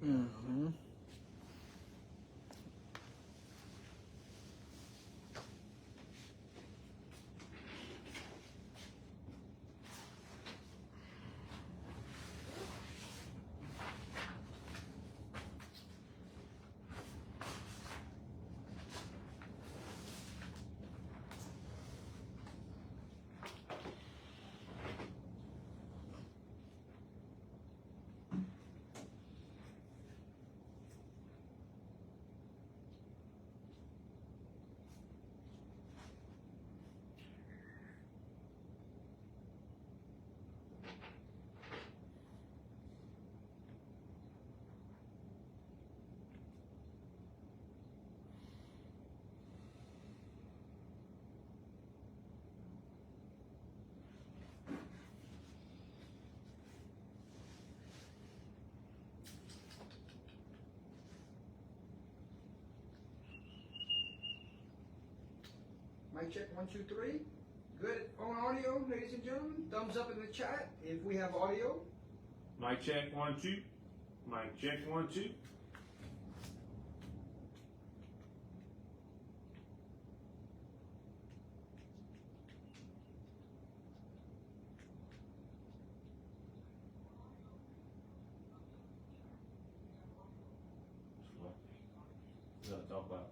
Mm-hmm. Mic check, 1, 2, 3. Good on audio, ladies and gentlemen. Thumbs up in the chat if we have audio. Mic check, 1, 2. Mic check, 1, 2. Talk about.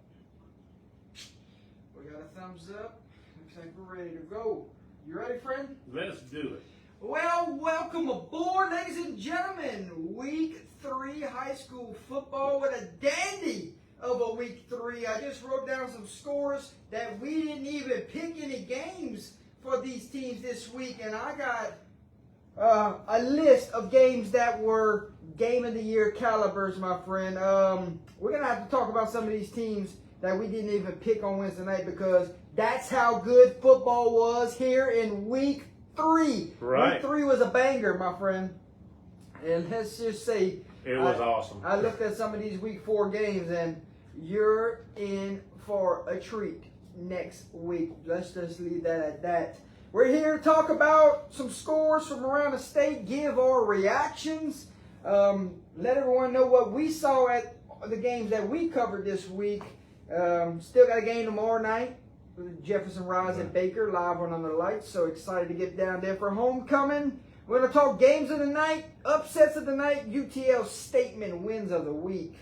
We got a thumbs up. Looks like we're ready to go. You ready, friend? Let's do it. Well, welcome aboard, ladies and gentlemen. Week 3 high school football with a dandy of a week 3. I just wrote down some scores that we didn't even pick any games for these teams this week, and I got a list of games that were game of the year calibers, my friend. We're going to have to talk about some of these teams that we didn't even pick on Wednesday night because that's how good football was here in week 3. Right. Week 3 was a banger, my friend. And let's just say It was awesome. I looked at some of these week 4 games, and you're in for a treat next week. Let's just leave that at that. We're here to talk about some scores from around the state, give our reactions, let everyone know what we saw at the games that we covered this week. Still got a game tomorrow night with Jefferson Rise at Baker, live on Under the Lights. So excited to get down there for homecoming. We're going to talk games of the night, upsets of the night, UTL statement wins of the week,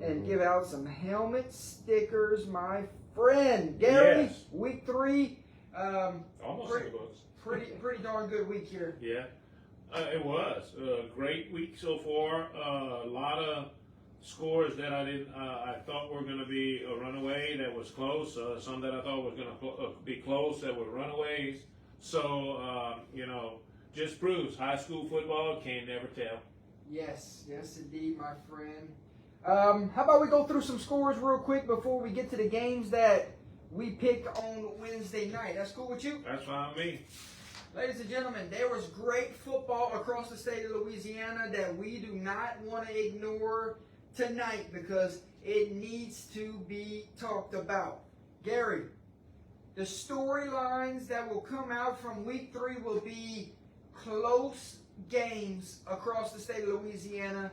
and give out some helmet stickers, my friend. Gary, Yes. week 3. Almost pretty, in the books. pretty darn good week here. Yeah, it was a great week so far. A lot of scores that I thought were going to be a runaway that was close. Some that I thought was going to be close that were runaways. So just proves high school football can never tell. Yes, indeed, my friend. How about we go through some scores real quick before we get to the games that we picked on Wednesday night. That's cool with you? That's fine with me. Ladies and gentlemen, there was great football across the state of Louisiana that we do not want to ignore tonight because it needs to be talked about. Gary, the storylines that will come out from week 3 will be close games across the state of Louisiana,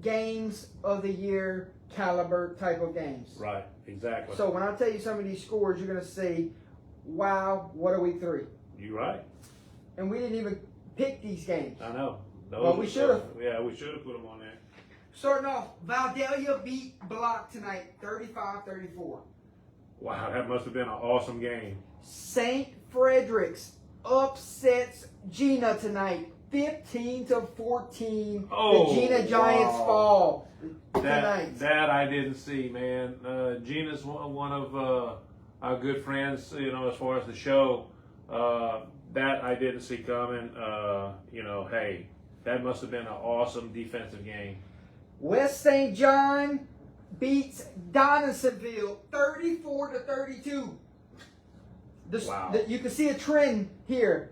games of the year caliber type of games. Right, exactly. So when I tell you some of these scores, you're going to say, wow, what a week 3. You're right. And we didn't even pick these games. I know. Well, we should have. Yeah, we should have put them on there. Starting off, Valdelia beat Block tonight, 35-34. Wow, that must have been an awesome game. St. Frederick's upsets Gina tonight, 15-14. Oh, the Gina Giants wow. fall tonight. That I didn't see, man. Gina's one of our good friends, as far as the show. That I didn't see coming. Hey, that must have been an awesome defensive game. West St. John beats Donaldsonville 34-32. Wow. You can see a trend here,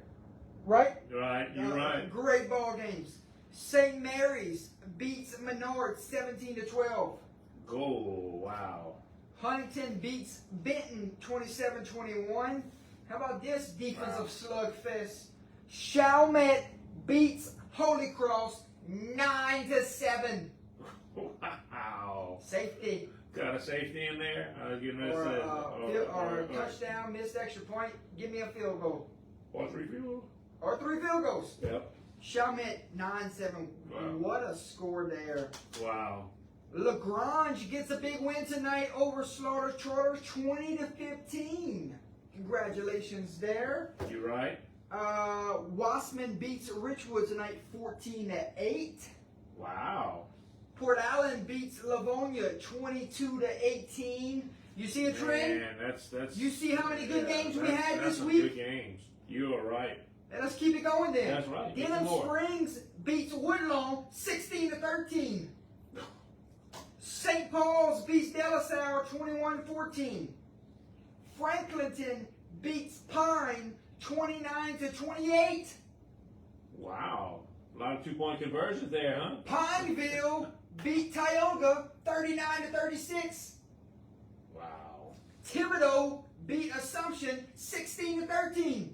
right? Right, you're right. Great ball games. St. Mary's beats Menard 17-12. Go, wow. Huntington beats Benton 27-21. How about this defensive slugfest? Chalmette beats Holy Cross 9-7. ball. Safety. Got a safety in there? Or a touchdown, missed extra point. Give me a field goal. Or 3 field goals. Or 3 field goals. Yep. Shamit 9-7. Wow. What a score there. Wow. Lagrange gets a big win tonight over Slaughter Trotters 20-15. Congratulations there. You right? Wassman beats Richwood tonight 14-8. Wow. Port Allen beats Livonia 22-18. You see a trend? Man, that's. You see how many good games we that's- had that's this some week? Good games. You are right. And let's keep it going then. That's right. Get Denham some more. Springs beats Woodlawn 16-13. St. Paul's beats De La Salle 21-14. Franklinton beats Pine 29-28. Wow. A lot of 2-point conversions there, huh? Pineville beat Tioga 39-36. Wow. Thibodeau beat Assumption 16-13.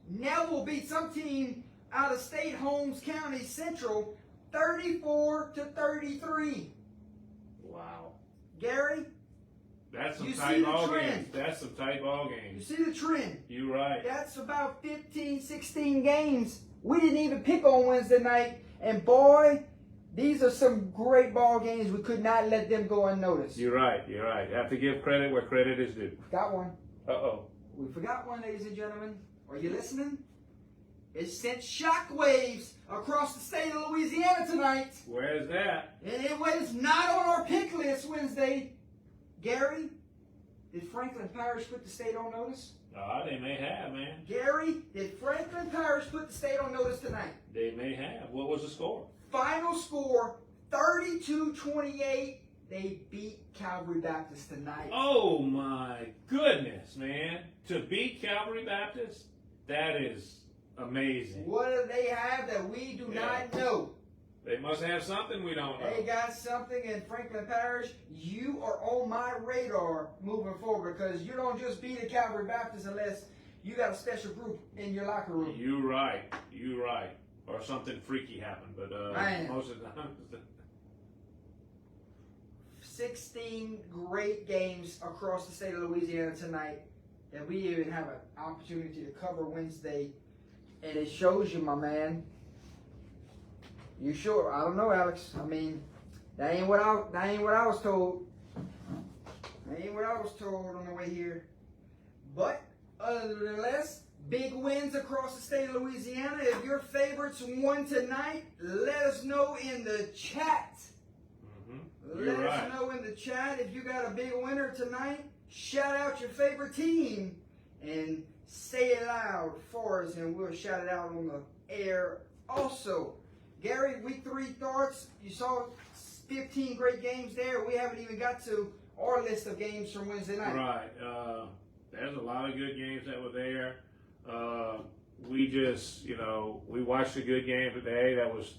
Neville beat some team out of state, Holmes County Central 34-33. Wow. Gary, That's some You see tight the ball trend. games. That's some tight ball you games. see the trend. You right. That's about 15, 16 games. We didn't even pick on Wednesday night. And boy, these are some great ball games. We could not let them go unnoticed. You're right. You're right. Have to give credit where credit is due. Got one. Uh-oh. We forgot one, ladies and gentlemen. Are you listening? It sent shockwaves across the state of Louisiana tonight. Where's that? And it was not on our pick list Wednesday. Gary, did Franklin Parish put the state on notice? They may have, man. Gary, did Franklin Parish put the state on notice tonight? They may have. What was the score? Final score, 32-28. They beat Calvary Baptist tonight. Oh, my goodness, man. To beat Calvary Baptist, that is amazing. What do they have that we do not know? They must have something we don't know. They got something in Franklin Parish. You are on my radar moving forward because you don't just beat a Calvary Baptist unless you got a special group in your locker room. You right. You right. Or something freaky happened, but Man. most of the time. 16 great games across the state of Louisiana tonight. And we even have an opportunity to cover Wednesday. And it shows you, my man. You sure? I don't know, Alex. I mean, that ain't what I was told. That ain't what I was told on the way here. But other than less, big wins across the state of Louisiana. If your favorites won tonight, let us know in the chat. Let us know in the chat if you got a big winner tonight. Shout out your favorite team and say it loud for us, and we'll shout it out on the air also. Gary, week 3 thoughts. You saw 15 great games there. We haven't even got to our list of games from Wednesday night. Right. There's a lot of good games that were there. We just, we watched a good game today that was,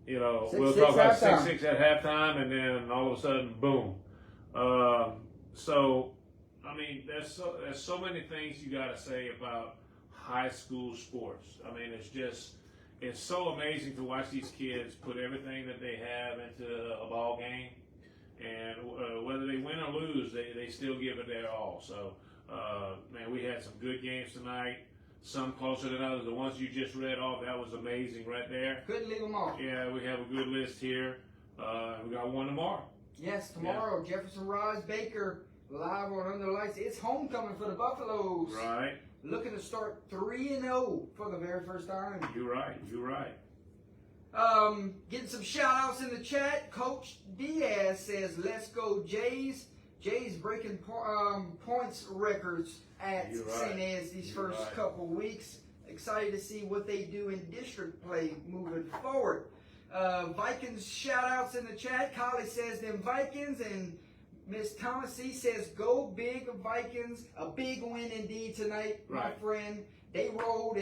we'll talk about 6-6 at halftime, and then all of a sudden, boom. So, I mean, there's so many things you got to say about high school sports. I mean, it's so amazing to watch these kids put everything that they have into a ball game, and whether they win or lose, they still give it their all. So, man, we had some good games tonight. Some closer than others. The ones you just read off, that was amazing right there. Couldn't leave them off. Yeah, we have a good list here. We got one tomorrow. Yes, tomorrow, Jefferson Rise Baker live on Under the Lights. It's homecoming for the Buffaloes. Right. Looking to start 3-0 for the very first time. You're right. You're right. Getting some shout outs in the chat. Coach Diaz says, "Let's go Jays." Jays breaking points records at You're right. St. Ed's these You're first right. couple weeks. Excited to see what they do in district play moving forward. Vikings shout outs in the chat. Collie says them Vikings, and Miss Thomas C says go big Vikings. A big win indeed tonight, my Right. friend. They rolled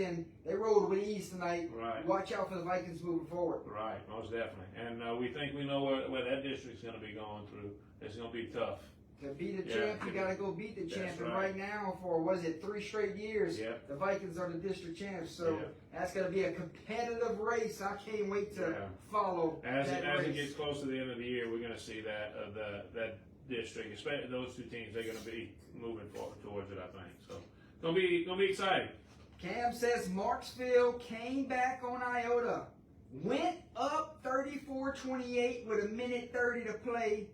with ease tonight. Right. Watch out for the Vikings moving forward. Right. Most definitely. And we think we know where that district's going to be going through. It's going to be tough. To be the Yeah. champ, you got to go beat the That's champ. And right. right now, for, 3 straight years, Yep. the Vikings are the district champs. So Yeah. that's going to be a competitive race. I can't wait to Yeah. follow As that it race. gets close to the end of the year, we're going to see that that district, especially those two teams, they're going to be moving forward towards it. I think so. Gonna be exciting. Cam says Marksville came back on iota, went up 34-28 with 1:30 to play,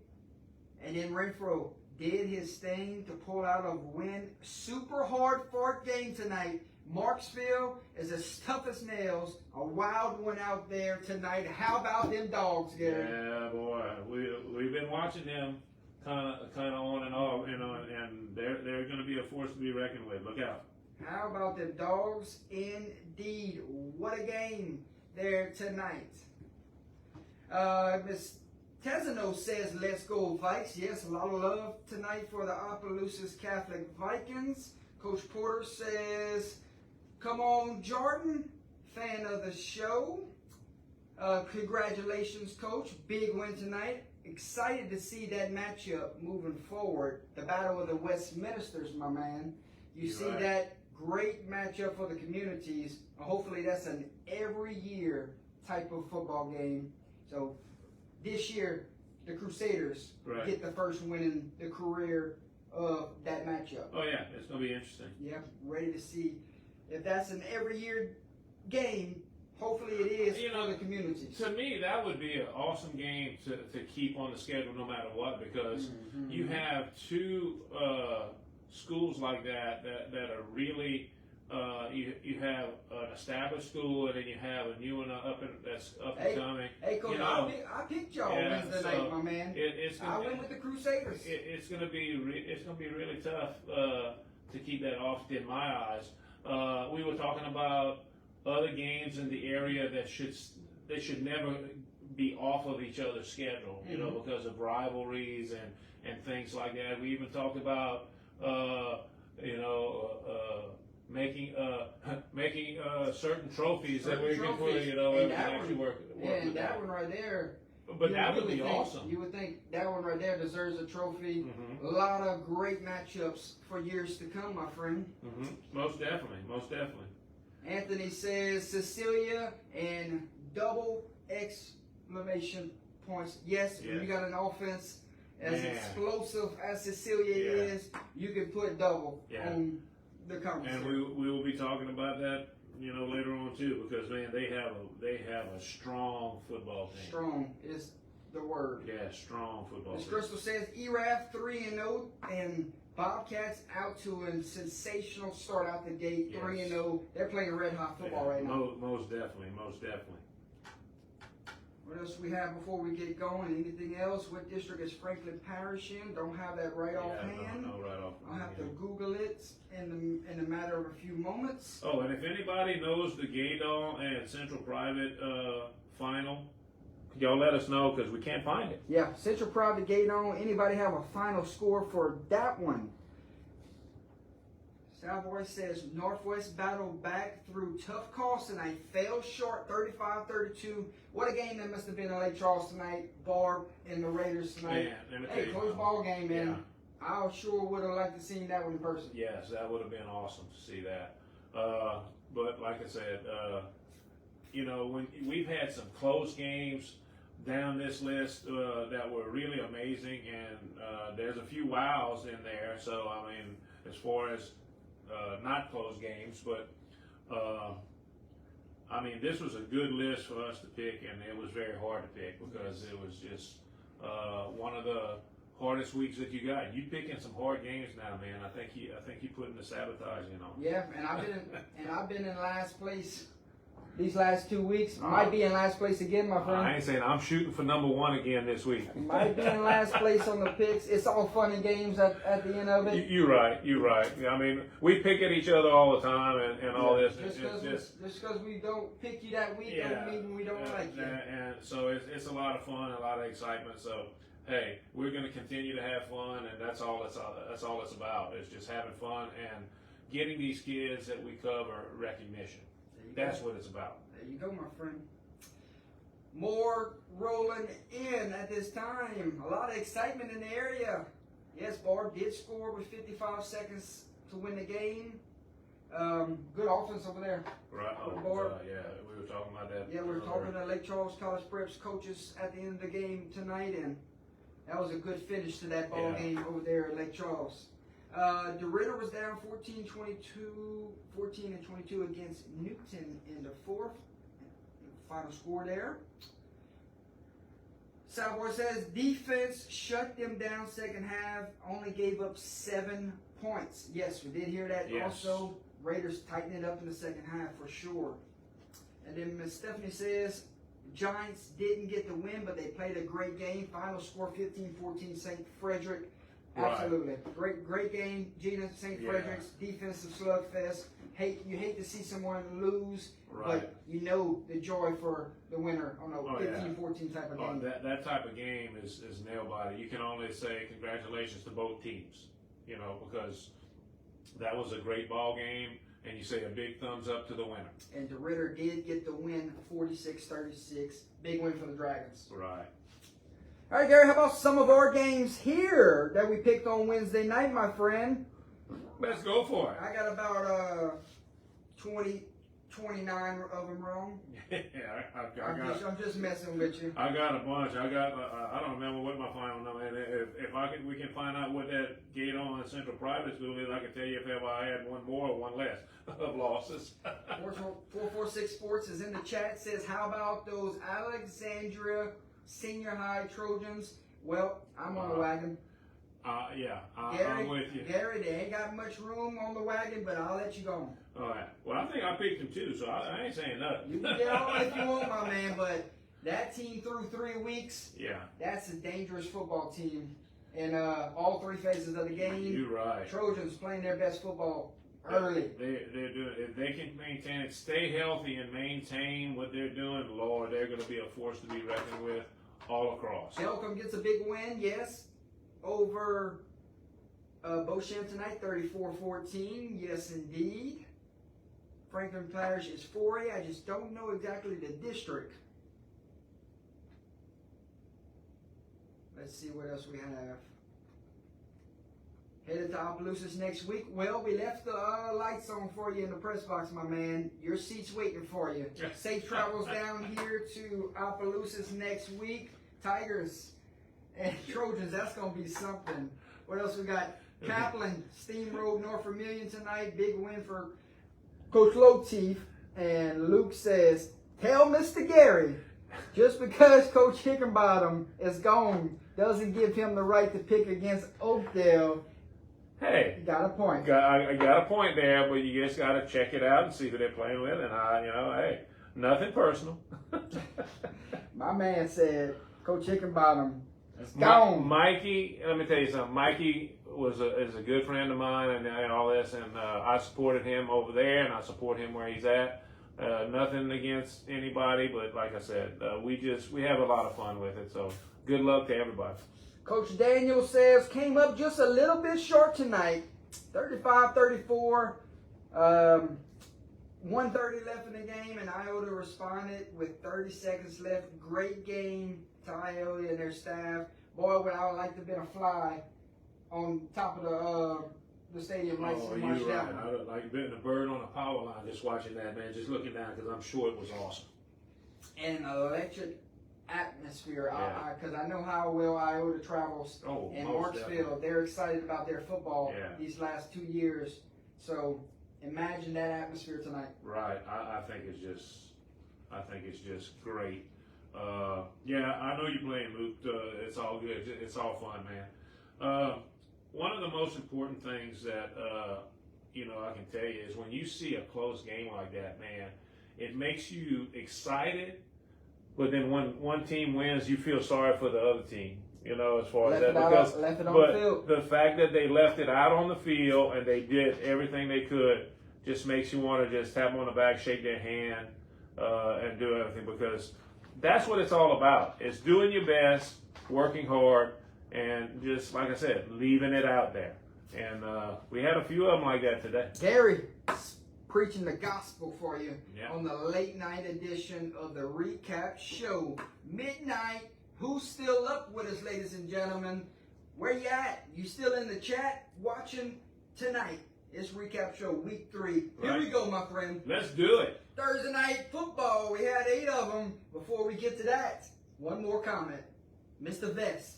and then Renfro did his thing to pull out a win. Super hard fought game tonight. Marksville is as tough as nails. A wild one out there tonight. How about them dogs, Gary? Yeah, boy, we've been watching them kind of on and off, and they're going to be a force to be reckoned with. Look out. How about the dogs? Indeed. What a game there tonight. Miss Tezano says, let's go Vikes. Yes, a lot of love tonight for the Opelousas Catholic Vikings. Coach Porter says, come on, Jordan. Fan of the show. Congratulations, Coach. Big win tonight. Excited to see that matchup moving forward. The Battle of the Westminsters, my man. You see right. that great matchup for the communities. Hopefully that's an every year type of football game. So this year, the Crusaders Right. get the first win in the career of that matchup. Oh yeah, it's going to be interesting. Yeah, ready to see if that's an every year game. Hopefully it is You for know, the communities. To me, that would be an awesome game to keep on the schedule no matter what, because Mhm. you have two schools like that are really you have an established school, and then you have a new one that's up and coming. Hey, Coach, You know, I picked y'all yeah, Wednesday so night, my man. It's I gonna, went with the Crusaders. it's going to be really tough to keep that off in my eyes. We were talking about other games in the area that should never be off of each other's schedule, you know, because of rivalries and things like that. We even talked about making certain trophies that we can put, Trophies. you know, And and that actually one- work Yeah, with and that one right there. But you that would really be think- awesome. You would think that one right there deserves a trophy. Mhm. A lot of great matchups for years to come, my friend. Most definitely. Anthony says Cecilia and double exclamation points. Yes, when you Yes. got an offense as Man. explosive as Cecilia Yeah. is, you can put double Yeah. on the conversation. And we will be talking about that, you know, later on too, because man, they have a strong football team. Strong is the word. Yeah, strong football Miss team. Crystal says ERAF 3-0 and Bobcats out to a sensational start out the gate. Yes. 3-0. They're playing red hot football right now. Most definitely. What else we have before we get going? Anything else? What district is Franklin Parish in? Don't have that right offhand. No, right off. I'll have to Google it in a matter of a few moments. Oh, and if anybody knows the Gaydon and Central Private final, could y'all let us know, because we can't find it. Yeah, Central Private Gate on. Anybody have a final score for that one? Savoy says Northwest battled back through tough calls tonight. Fell short 35-32. What a game that must have been in Lake Charles tonight. Barb and the Raiders tonight. Man, let me tell Hey, you close something. ball game, man. Yeah. I sure would have liked to seen that one in person. Yes, that would have been awesome to see that. But like I said, you know, when we've had some close games down this list that were really amazing, and there's a few wows in there. So I mean, as far as not close games, but I mean, this was a good list for us to pick, and it was very hard to pick because it was just one of the hardest weeks that you got. You picking some hard games now, man. I think you putting the sabotage in on. Yeah, and I've been in last place these last 2 weeks. Might be in last place again, my friend. I ain't saying I'm shooting for number one again this week. Might be in last place on the picks. It's all fun and games at the end of it. You're right. I mean, we pick at each other all the time and all this. Just because we don't pick you that week doesn't mean we don't like you. And so it's a lot of fun, a lot of excitement. So hey, we're going to continue to have fun, and that's all it's about. It's just having fun and getting these kids that we cover recognition. That's what it's about. There you go, my friend. More rolling in at this time. A lot of excitement in the area. Yes, Barr did score with 55 seconds to win the game. Good offense over there. Right. Oh, Barr. yeah, we were talking about that. Yeah, we were talking to Lake Charles College Preps coaches at the end of the game tonight, and that was a good finish to that ball game over there at Lake Charles. DeRidder was down 14-22 against Newton in the fourth. Final score there. Savoy says defense shut them down second half, only gave up 7 points. Yes, we did hear that. Yes. Also, Raiders tightened it up in the second half for sure. And then Miss Stephanie says Giants didn't get the win, but they played a great game. Final score 15-14 St. Frederick. Absolutely. Great game. Gina, St. Frederick's defensive slugfest. You hate to see someone lose, but you know the joy for the winner on a 15-14 type of game. That type of game is nail-biter. You can only say congratulations to both teams, because that was a great ball game, and you say a big thumbs up to the winner. And DeRidder did get the win, 46-36. Big win for the Dragons. Right. All right, Gary, how about some of our games here that we picked on Wednesday night, my friend? Let's go for it. I got about 29 of them wrong. Yeah, I'm just messing with you. I got a bunch. I don't remember what my final number is. If we can find out what that gate on Central Private School is, I can tell you if ever I had one more or one less of losses. 446 Sports is in the chat. Says, how about those Alexandria Senior High Trojans? Well, I'm on the wagon. I'm with you. Gary, they ain't got much room on the wagon, but I'll let you go. All right. Well, I think I picked them too, so I ain't saying nothing. You can get on if you want, my man, but that team through 3 weeks, that's a dangerous football team. In all 3 phases of the game, you're right. Trojans playing their best football early. They're doing. If they can maintain it, stay healthy, and maintain what they're doing, Lord, they're going to be a force to be reckoned with all across. Elkham gets a big win, yes, over Beauchamp tonight, 34-14. Yes, indeed. Franklin Parish is 4A. I just don't know exactly the district. Let's see what else we have. Headed to Opelousas next week. Well, we left the lights on for you in the press box, my man. Your seat's waiting for you. Safe travels down here to Opelousas next week. Tigers and Trojans, that's going to be something. What else we got? Kaplan steamrolled North Vermilion tonight. Big win for Coach Loteef. And Luke says, tell Mr. Gary, just because Coach Hickenbottom is gone doesn't give him the right to pick against Oakdale. Hey, you got a point. I got a point there, but you just got to check it out and see who they're playing with. And hey, nothing personal. My man said, Coach Hickenbottom is gone. Mikey, let me tell you something. Mikey is a good friend of mine and all this, and I supported him over there, and I support him where he's at. Nothing against anybody, but like I said, we have a lot of fun with it. So good luck to everybody. Coach Daniel says, came up just a little bit short tonight, 35-34. 1:30 left in the game, and Iota responded with 30 seconds left. Great game to Iota and their staff. Boy, would I like to have been a fly on top of the stadium lights and watch that one. I would like being a bird on a power line just watching that, man, just looking down, because I'm sure it was awesome. And an electric atmosphere, because I know how well Iota travels in Marksville. They're excited about their football these last 2 years. So imagine that atmosphere tonight. Right. I think it's just great. I know you're playing, Luke. It's all good. It's all fun, man. One of the most important things that I can tell you is when you see a close game like that, man, it makes you excited. But then when one team wins, you feel sorry for the other team. As far as that, because the fact that they left it out on the field and they did everything they could just makes you want to just tap them on the back, shake their hand, and do everything, because that's what it's all about. It's doing your best, working hard, and just, like I said, leaving it out there. And we had a few of them like that today. Gary, preaching the gospel for you on the late night edition of the Recap Show. Midnight. Who's still up with us, ladies and gentlemen? where you at? You still in the chat watching tonight? It's Recap Show Week 3. Here we go, my friend. Let's do it. Thursday night football. We had 8 of them. Before we get to that, one more comment. Mr. Vest,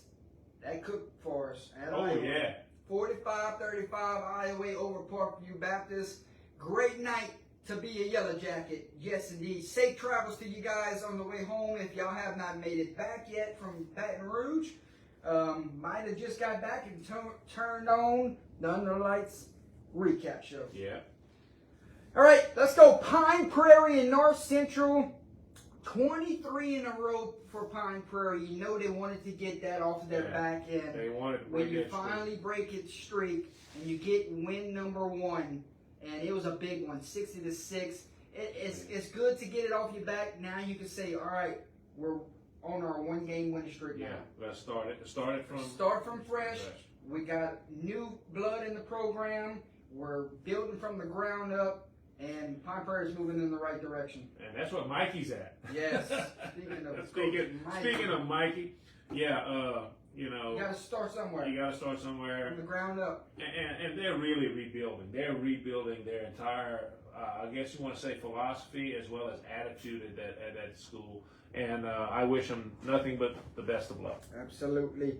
that cooked for us at Iowa. Yeah. 45-35 Iowa over Parkview Baptist. Great night to be a Yellow Jacket. Yes, indeed. Safe travels to you guys on the way home. If y'all have not made it back yet from Baton Rouge, might have just got back and turned on the Under Lights Recap Show. Yeah. All right, let's go. Pine Prairie and North Central. 23 in a row for Pine Prairie. You know they wanted to get that off of their back end. They wanted to when break you that finally break its streak and you get win number 1, and it was a big one, 60-6. It's good to get it off your back. Now you can say, all right, we're on our 1-game winning streak now. Yeah, let's start it. Start from fresh. We got new blood in the program. We're building from the ground up. And Pine Prairie is moving in the right direction. And that's what Mikey's at. Yes. Speaking of Mikey, yeah, you know. You got to start somewhere. You got to start somewhere. From the ground up. And they're really rebuilding. They're rebuilding their entire, I guess you want to say, philosophy as well as attitude at that school. And I wish them nothing but the best of luck. Absolutely.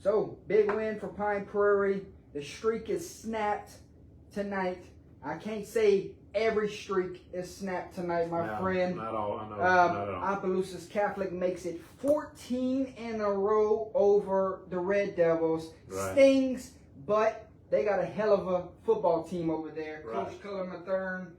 So, big win for Pine Prairie. The streak is snapped tonight. I can't say every streak is snapped tonight, my friend. Not all. I know. Not at all. Opelousas Catholic makes it 14 in a row over the Red Devils. Right. Stings, but they got a hell of a football team over there. Right. Coach Cullen Mathern,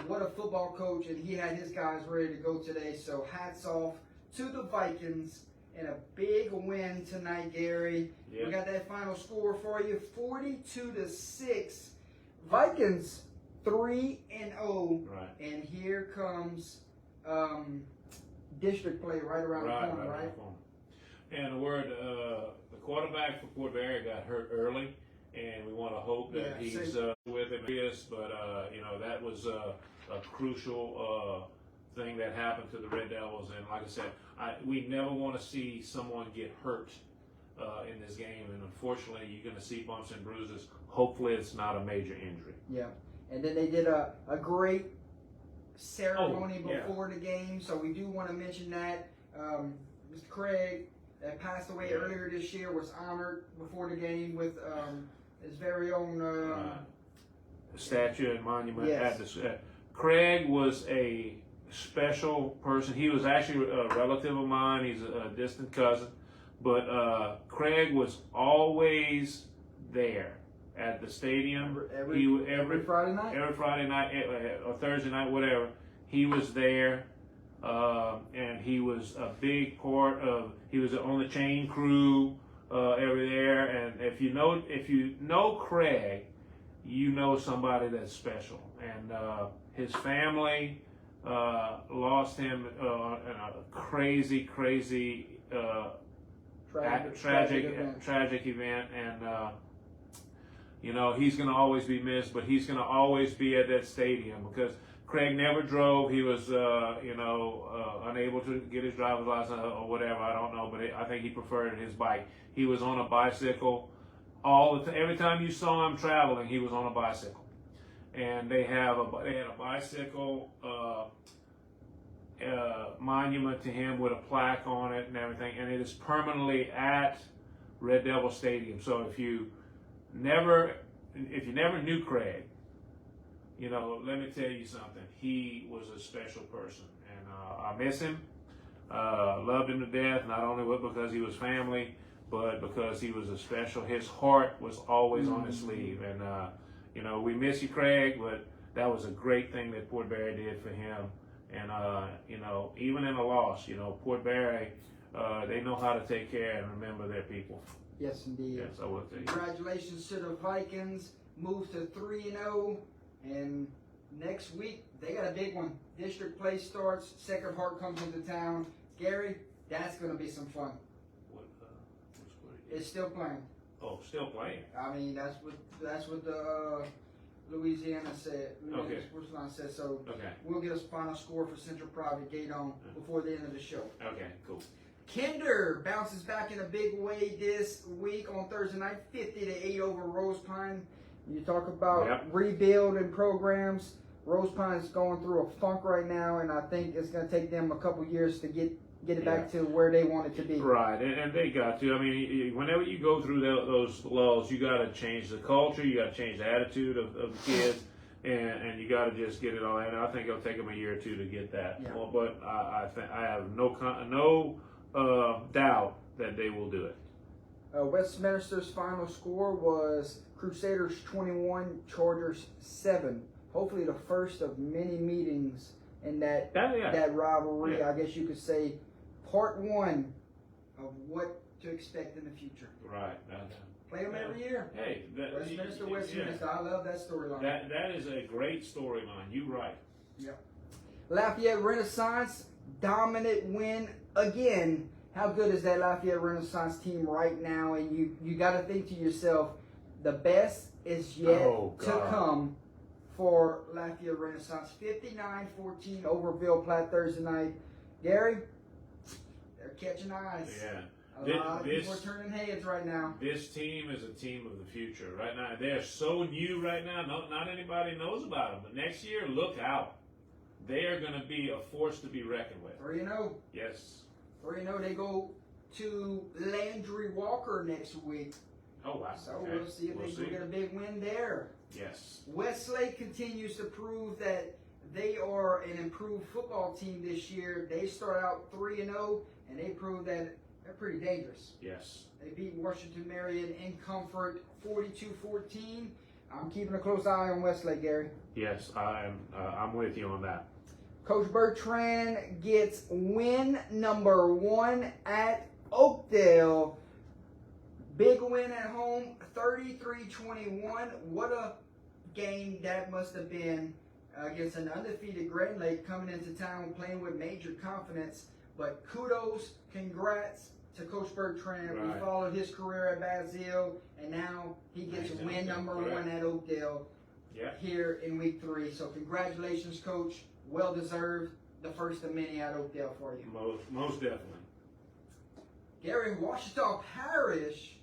what a football coach, and he had his guys ready to go today. So hats off to the Vikings and a big win tonight, Gary. Yep. We got that final score for you, 42-6. Vikings 3-0, Right. and here comes district play right around the corner, right? And the quarterback for Port Barry got hurt early, and we want to hope that he's with him. But you know, that was a crucial thing that happened to the Red Devils, and like I said, we never want to see someone get hurt in this game, and unfortunately, you're going to see bumps and bruises. Hopefully, it's not a major injury. Yeah. And then they did a great ceremony before the game, so we do want to mention that. Mr. Craig, that passed away earlier this year, was honored before the game with his very own statue and monument. Yes. Craig was a special person. He was actually a relative of mine. He's a distant cousin. But Craig was always there at the stadium. Every Friday night? Every Friday night or Thursday night, whatever. He was there, and he was a big part of. He was on the chain crew over there. And if you know Craig, you know somebody that's special. And his family lost him in a crazy tragic event, and you know, he's going to always be missed, but he's going to always be at that stadium because Craig never drove. He was, unable to get his driver's license or whatever. I don't know, but I think he preferred his bike. He was on a bicycle every time you saw him traveling. He was on a bicycle, and they had a bicycle monument to him with a plaque on it and everything, and it is permanently at Red Devil Stadium. So if you never knew Craig, you know, let me tell you something. He was a special person, and I miss him. Loved him to death, not only because he was family, but because he was a special. His heart was always on his sleeve, and you know, we miss you, Craig, but that was a great thing that Port Barry did for him. And you know, even in a loss, you know, Port Barry, they know how to take care and remember their people. Yes, indeed. Yes, I will tell you. Congratulations to the Vikings. Moved to 3-0, and next week they got a big one. District play starts. Sacred Heart comes into town. Gary, that's going to be some fun. What it's still playing. Oh, still playing. I mean, that's what the Louisiana said. Okay. Sports Line said. So Okay. we'll get a final score for Central Private Gate on before the end of the show. Okay, cool. Kinder bounces back in a big way this week on Thursday night, 50-8 over Rose Pine. You talk about rebuilding programs. Rose Pine's going through a funk right now, and I think it's going to take them a couple years to get it back to where they want it to be. Right, and they got to. I mean, whenever you go through those lulls, you got to change the culture, you got to change the attitude of the kids, and you got to just get it all. And I think it'll take them a year or two to get that. Yeah. Well, but I have no doubt that they will do it. Westminster's final score was Crusaders 21, Chargers 7. Hopefully the first of many meetings in that rivalry. Yeah. I guess you could say part one of what to expect in the future. Right. Play them every year. Hey, Westminster. I love that storyline. That is a great storyline. You're right. Yep. Lafayette Renaissance, dominant win again. How good is that Lafayette Renaissance team right now? And you got to think to yourself, the best is yet to come for Lafayette Renaissance. 59-14 over Ville Platte Thursday night. Gary, they're catching eyes. Yeah. A lot of people are turning heads right now. This team is a team of the future. Right now, they're so new right now. Not anybody knows about them. But next year, look out. They are going to be a force to be reckoned with. 3-0. Yes. 3-0. They go to Landry Walker next week. Oh, wow. So we'll see if they can get a big win there. Yes. Westlake continues to prove that they are an improved football team this year. They start out 3-0, and they prove that they're pretty dangerous. Yes. They beat Washington Marion in comfort 42-14. I'm keeping a close eye on Westlake, Gary. Yes, I'm with you on that. Coach Bertrand gets win number 1 at Oakdale. Big win at home, 33-21. What a game that must have been against an undefeated Grand Lake coming into town playing with major confidence. But kudos, congrats to Coach Bertrand. Right. We followed his career at Basile, and now he gets win number 1 at Oakdale here in week 3. So congratulations, Coach. Well deserved. The first of many at Oakdale for you. Most definitely. Gary, Ouachita Parish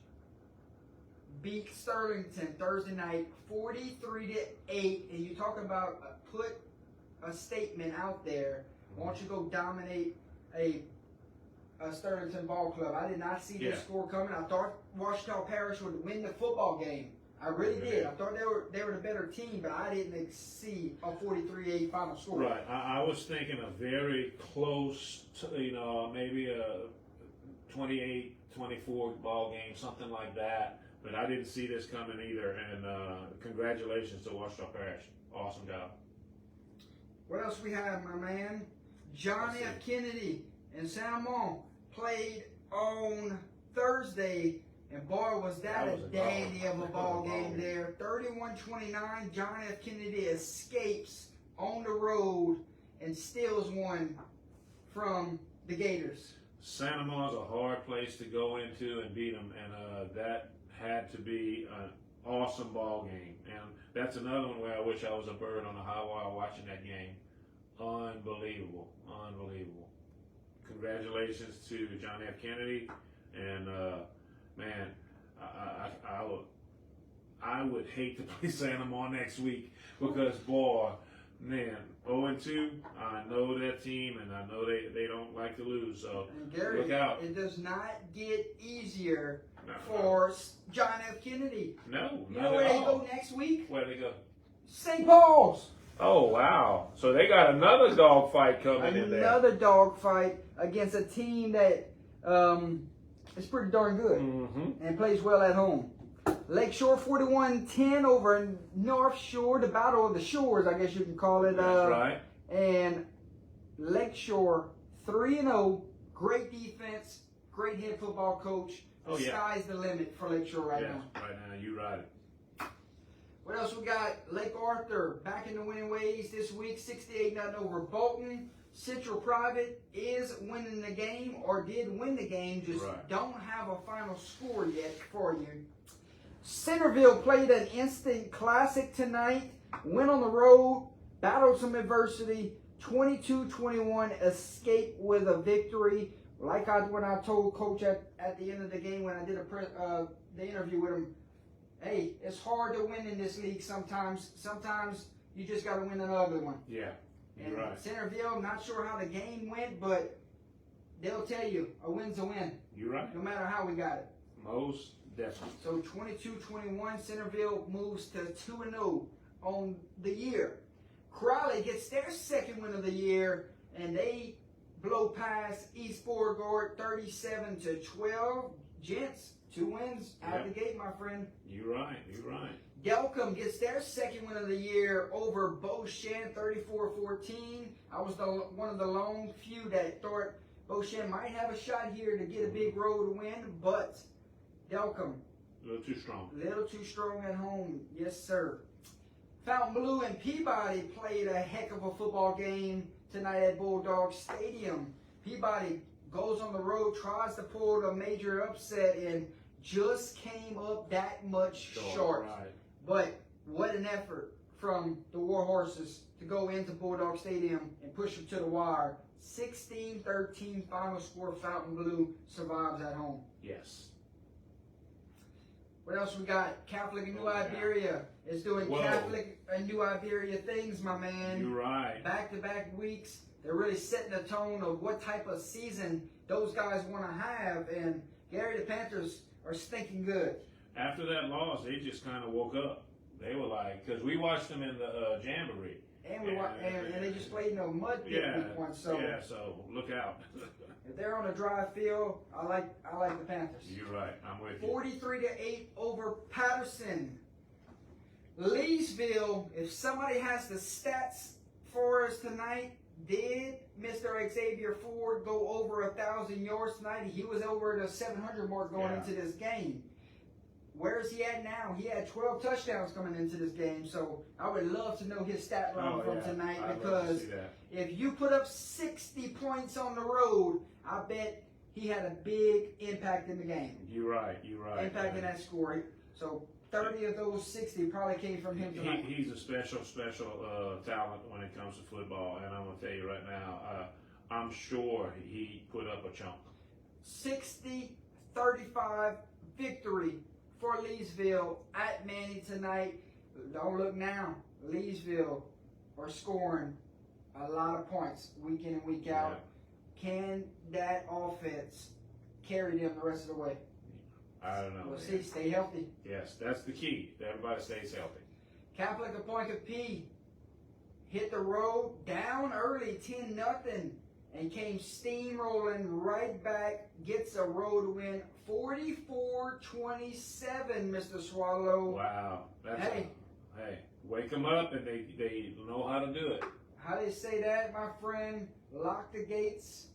beat Sterlington Thursday night 43-8, and you talk about put a statement out there. Why don't you go dominate a Sterlington ball club? I did not see this score coming. I thought Ouachita Parish would win the football game. I really did. I thought they were the better team, but I didn't see a 43-8 final score. Right. I was thinking a very close, maybe a 28-24 ball game, something like that. But I didn't see this coming either. And congratulations to Ouachita Parish. Awesome job. What else we have, my man? John F. Kennedy and San Ramon played on Thursday. And boy, was that a dandy of a ball game there. 31-29, John F. Kennedy escapes on the road and steals one from the Gators. Santa Monica is a hard place to go into and beat them, and that had to be an awesome ball game. And that's another one where I wish I was a bird on the high wire watching that game. Unbelievable. Congratulations to John F. Kennedy, and man, I would hate to play Santa Monica next week because, boy, man, 0-2, I know that team, and I know they don't like to lose, so Gary, look out. It does not get easier for John F. Kennedy. No, You know where they go next week? Where they go? St. Paul's. Oh, wow. So they got another dog fight coming in there. Another dog fight against a team that is pretty darn good and plays well at home. Lakeshore 41-10 over North Shore, the Battle of the Shores, I guess you can call it. That's right. And Lakeshore 3-0, great defense, great head football coach. The sky's the limit for Lakeshore right now. Right now, you right it. What else we got? Lake Arthur back in the winning ways this week, 68-0 over Bolton. Central Private is winning the game, or did win the game, just don't have a final score yet for you. Centerville played an instant classic tonight, went on the road, battled some adversity, 22-21, escaped with a victory. like when I told Coach at the end of the game when I did the interview with him, hey, it's hard to win in this league sometimes. Sometimes you just got to win an ugly one. Yeah, you're And right. Centerville, not sure how the game went, but they'll tell you a win's a win, You're right. no matter how we got it. Most definitely. So 22-21, Centerville moves to 2-0 on the year. Crowley gets their second win of the year, and they blow past East Beauregard 37-12. Gents, 2 wins out the gate, my friend. You're right. You're right. Delcom gets their second win of the year over Beauchesne 34-14. I was one of the lone few that thought Beauchesne might have a shot here to get a big road win, but Delcom, A little too strong. little too strong at home. Yes, sir. Fontainebleau and Peabody played a heck of a football game tonight at Bulldog Stadium. Peabody goes on the road, tries to pull a major upset, and just came up that much short. Right. But what an effort from the War Horses to go into Bulldog Stadium and push them to the wire. 16-13 final score. Fontainebleau survives at home. Yes. What else we got? Catholic and New Iberia is doing Whoa. Catholic and New Iberia things, my man. You're right. Back-to-back weeks. They're really setting the tone of what type of season those guys want to have. And Gary, the Panthers are stinking good. After that loss, they just kind of woke up. They were like, because we watched them in the Jamboree. And they just played in a mud pit week one. So so look out. if they're on a dry field, I like the Panthers. You're right. I'm with you. 43-8 over Patterson. Leesville, if somebody has the stats for us tonight, did Mr. Xavier Ford go over 1,000 yards tonight? He was over the 700 mark going into this game. Where is he at now? He had 12 touchdowns coming into this game, so I would love to know his stat line from tonight, because if you put up 60 points on the road, I bet he had a big impact in the game. You're right. You're right. Impact in that score. So 30 of those 60 probably came from him tonight. He's a special talent when it comes to football, and I'm going to tell you right now, I'm sure he put up a chunk. 60-35 victory for Leesville at Manny tonight. Don't look now. Leesville are scoring a lot of points week in and week out. Can that offense carry them the rest of the way? I don't know. We'll see. Stay healthy. Yes, that's the key. Everybody stays healthy. Catholic of Poincaré hit the road down early, 10-0, and came steamrolling right back. Gets a road win, 44-27. Mr. Swallow. Wow. Hey, wake them up, and they know how to do it. how do you say that, my friend? Lock the gates,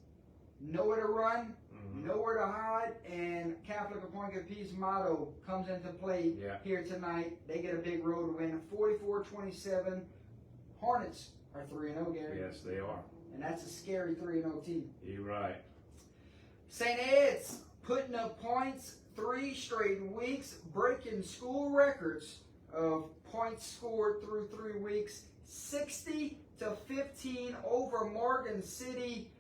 nowhere to run, nowhere to hide, and Catholic of Poincaré's motto comes into play here tonight. They get a big road win, 44-27. Hornets are 3-0, Gary. Yes, they are. And that's a scary 3-0 team. You're right. St. Ed's putting up points 3 straight weeks, breaking school records of points scored through 3 weeks. 60-15 over Morgan City.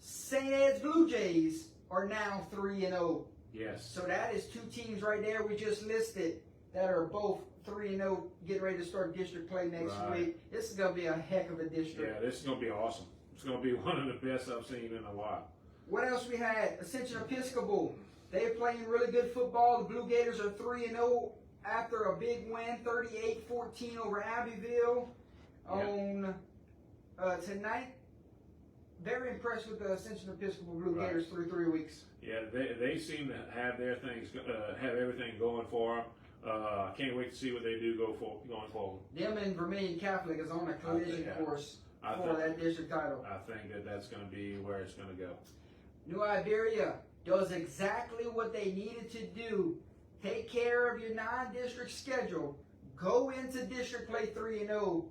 St. Ed's Blue Jays are now 3-0. Yes. So that is 2 teams right there we just listed that are both 3-0, getting ready to start district play next week. This is going to be a heck of a district. Yeah, this is going to be awesome. It's going to be one of the best I've seen in a while. What else we had? Ascension Episcopal. They're playing really good football. The Blue Gators are 3-0 after a big win, 38-14 over Abbeville on tonight. Very impressed with the Ascension Episcopal Blue Gators through 3 weeks. Yeah, they seem to have their things, have everything going for them. I can't wait to see what they do going forward. Them and Vermilion Catholic is on a collision course for that district title. I think that's going to be where it's going to go. New Iberia does exactly what they needed to do. Take care of your non-district schedule. Go into district play 3-0,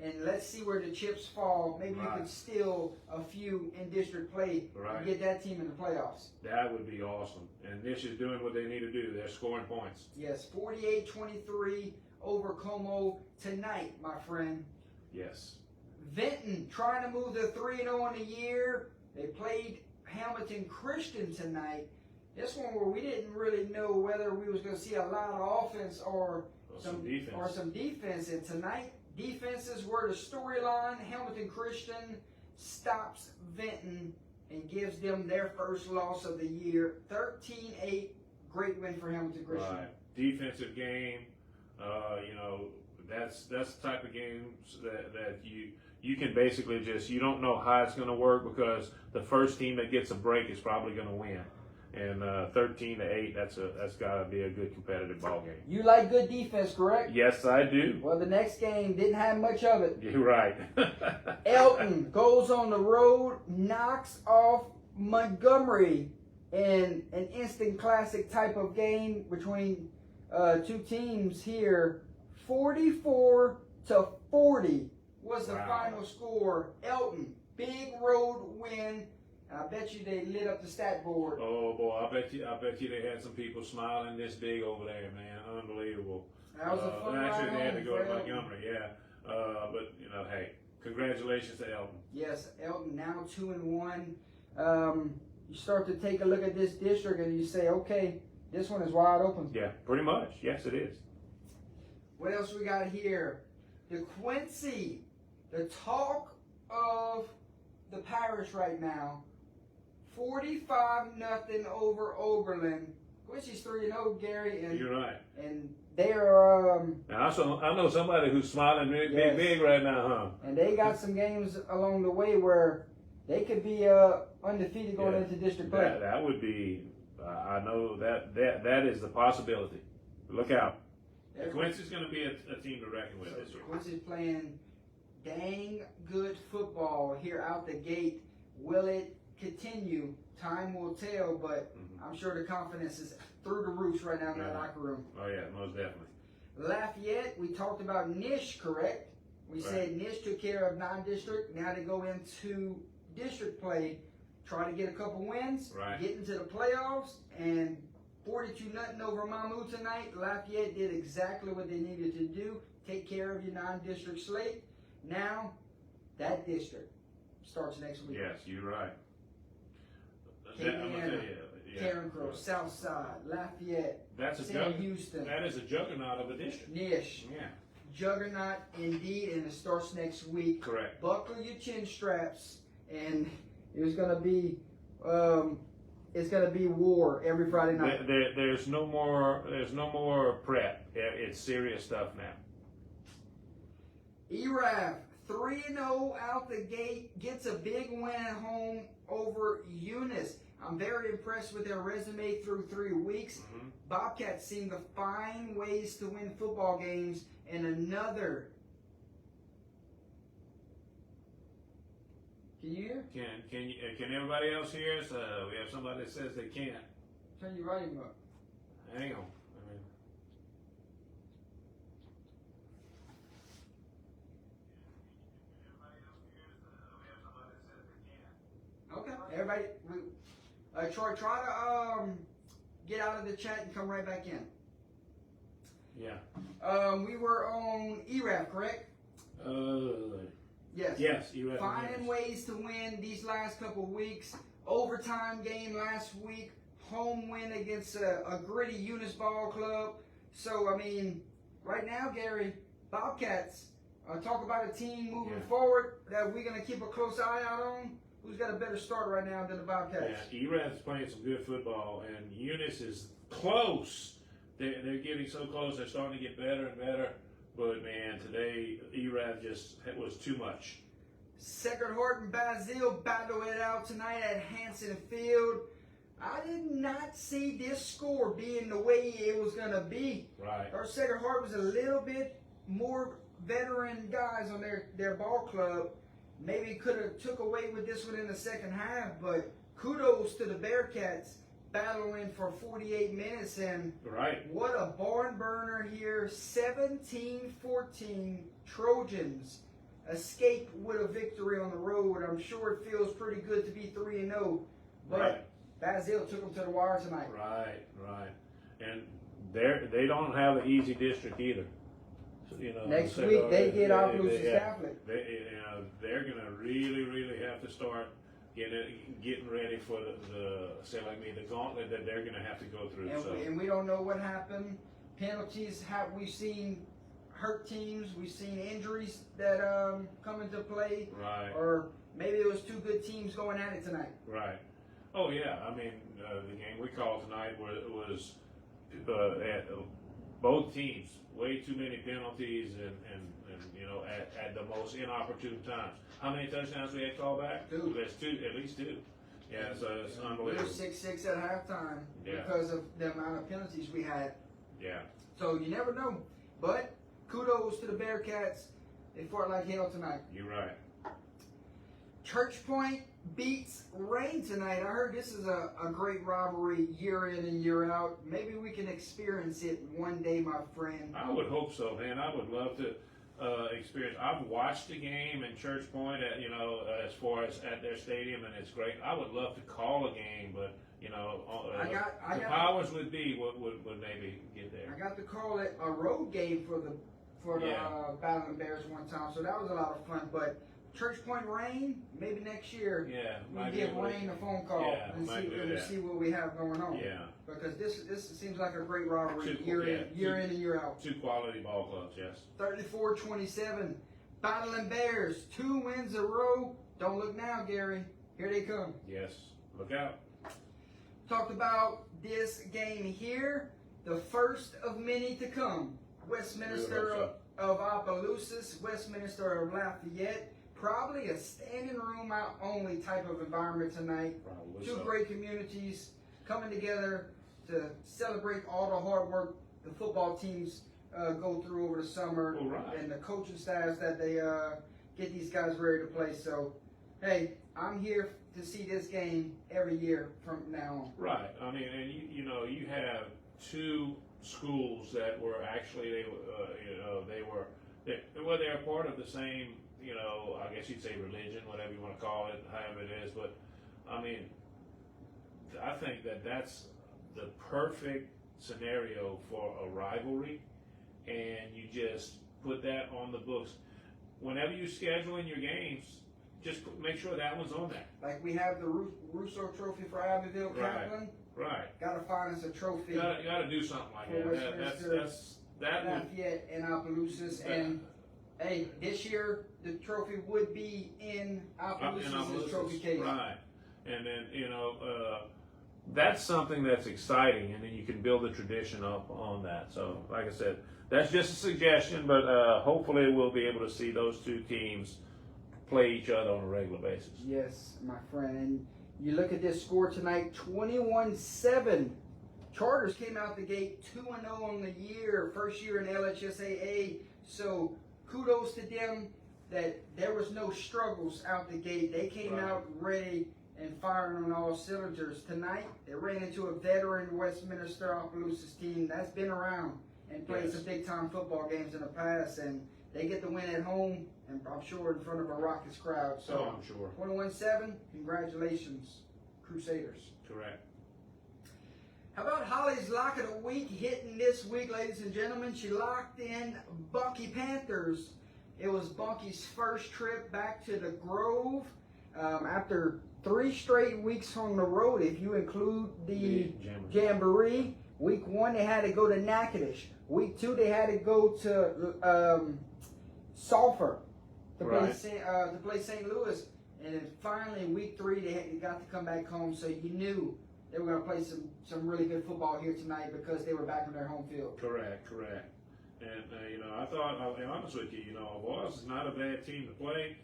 and let's see where the chips fall. Maybe you can steal a few in district play and get that team in the playoffs. That would be awesome. And Nish is doing what they need to do. They're scoring points. Yes, 48-23 over Como tonight, my friend. Yes. Vinton trying to move to 3-0 in the year. They played Hamilton Christian tonight. This one where we didn't really know whether we was going to see a lot of offense or some defense. And tonight, defenses were the storyline. Hamilton Christian stops Vinton and gives them their first loss of the year. 13-8, great win for Hamilton Christian. Right. Defensive game. That's the type of games that you can basically you don't know how it's going to work, because the first team that gets a break is probably going to win. And 13-8, that's got to be a good competitive ball game. You like good defense, correct? Yes, I do. Well, the next game didn't have much of it. You're right. Elton goes on the road, knocks off Montgomery in an instant classic type of game between two teams here. 44-40 was the final score. Elton, big road win. I bet you they lit up the stat board. Oh boy, I bet you they had some people smiling this big over there, man. Unbelievable. That was a fun ride actually, they had to home go to for Elton. Montgomery, yeah. But hey, congratulations to Elton. Yes, Elton now 2-1. You start to take a look at this district and you say, okay, this one is wide open. Yeah, pretty much. Yes, it is. What else we got here? The Quincy, the talk of the parish right now. 45-0 over Oberlin. Quincy's 3-0, Gary, and you're right. And they are. Now, I know somebody who's smiling big right now, huh? And they got some games along the way where they could be undefeated going into district play. That would be. I know that is the possibility. Look out. Quincy's going to be a team to reckon with this year. Quincy's playing dang good football here out the gate. Will it continue? Time will tell, but I'm sure the confidence is through the roofs right now in that locker room. Oh yeah, most definitely. Lafayette, we talked about Nish, correct? We said Nish took care of non-district. Now they go into district play, try to get a couple wins, get into the playoffs, and 42-0 over Mamou tonight. Lafayette did exactly what they needed to do. Take care of your non-district slate. Now, that district starts next week. Yes, you're right. Carencro, Southside, Lafayette, Sam Houston. That is a juggernaut of a district. Nish. Yeah. Juggernaut indeed, and it starts next week. Correct. Buckle your chin straps, and it's gonna be war every Friday night. There's no more prep. It's serious stuff now. ERAF 3-0 out the gate, gets a big win at home over Eunice. I'm very impressed with their resume through 3 weeks. Bobcats seem to find ways to win football games, and another. Can you hear? Can everybody else hear us? We have somebody that says they can't. Turn your volume up. Hang on. Okay, everybody, Troy, try to get out of the chat and come right back in. Yeah. We were on ERAF, correct? Yes. Yes, ERAF. Finding ways to win these last couple weeks. Overtime game last week. Home win against a gritty Eunice Ball Club. So, I mean, right now, Gary, Bobcats, talk about a team moving forward that we're going to keep a close eye out on. Who's got a better start right now than the Bobcats? Yeah, ERAF's playing some good football, and Eunice is close. They're getting so close. They're starting to get better and better. But, man, today ERAF just was too much. Sacred Heart and Basile battle it out tonight at Hanson Field. I did not see this score being the way it was going to be. Right. Our Sacred Heart was a little bit more veteran guys on their ball club. Maybe could have took away with this one in the second half, but kudos to the Bearcats battling for 48 minutes, and what a barn burner here. 17-14 Trojans escape with a victory on the road. I'm sure it feels pretty good to be 3-0, but Basile took them to the wire tonight. Right. And they don't have an easy district either. So, next week they get Opelousas Catholic. They're going to really have to start getting ready for the say like me, the gauntlet that they're going to have to go through. And we don't know what happened. Penalties we've seen hurt teams. We've seen injuries that come into play. Right. Or maybe it was two good teams going at it tonight. Right. Oh yeah. I mean, the game we called tonight was at both teams way too many penalties and you know at the most inopportune times. How many touchdowns we had called back? Two. There's two, at least two. Yeah, so it's We unbelievable. were 6-6 at halftime Yeah. because of the amount of penalties we had. Yeah. So you never know. But kudos to the Bearcats. They fought like hell tonight. You're right. Church Point beats Rain tonight. I heard this is a great rivalry year in and year out. Maybe we can experience it one day, my friend. I would hope so, man. I would love to experience. I've watched the game in Church Point, as far as at their stadium, and it's great. I would love to call a game, but the powers would be would maybe get there. I got to call it a road game for the Battling Bears one time, so that was a lot of fun. But Church Point Rain, maybe next year. Yeah, we give Rain a phone call and see what we have going on. Yeah, because this seems like a great rivalry year in and year out. Two quality ball clubs, yes. 34-27, Battling Bears, 2 wins in a row. Don't look now, Gary. Here they come. Yes, look out. Talked about this game here, the first of many to come. Westminster of Opelousas, Westminster of Lafayette. Probably a standing room out only type of environment tonight. Probably Two so. great communities coming together to celebrate all the hard work the football teams go through over the summer, right. and the coaching staffs that they get these guys ready to play. So, hey, I'm here to see this game every year from now on. Right. I mean, and you have two schools that were actually they're part of the same. I guess you'd say religion, whatever you want to call it, however it is. But I mean, I think that's the perfect scenario for a rivalry, and you just put that on the books. Whenever you schedule in your games, just make sure that one's on there. Like we have the Russo Trophy for Abbeville, Kaplan. Right. Got to find us a trophy. You gotta do something like that. That would. Lafayette and Opelousas, and hey, this year the trophy would be in Opelousas' trophy case. Right, and then that's something that's exciting, and then you can build a tradition up on that. So, like I said, that's just a suggestion, but hopefully we'll be able to see those two teams play each other on a regular basis. Yes, my friend. And you look at this score tonight, 21-7. Charters came out the gate 2-0 on the year, first year in LHSAA. So kudos to them that there was no struggles out the gate. They came out ready and firing on all cylinders. Tonight, they ran into a veteran Westminster Opelousas team that's been around and played some big-time football games in the past, and they get the win at home, and I'm sure in front of a raucous crowd. So, I'm sure. 21-7, congratulations, Crusaders. Correct. How about Holly's Lock of the Week hitting this week, ladies and gentlemen? She locked in Bunkie Panthers. It was Bunkie's first trip back to the Grove after 3 straight weeks on the road, if you include the Jamboree. Week 1, they had to go to Natchitoches. Week 2, they had to go to Sulphur to play St. Louis. And then finally, week 3, they got to come back home. So you knew they were going to play some really good football here tonight because they were back on their home field. Correct. And, I thought, I'll be honest with you, Wallace is not a bad team to play.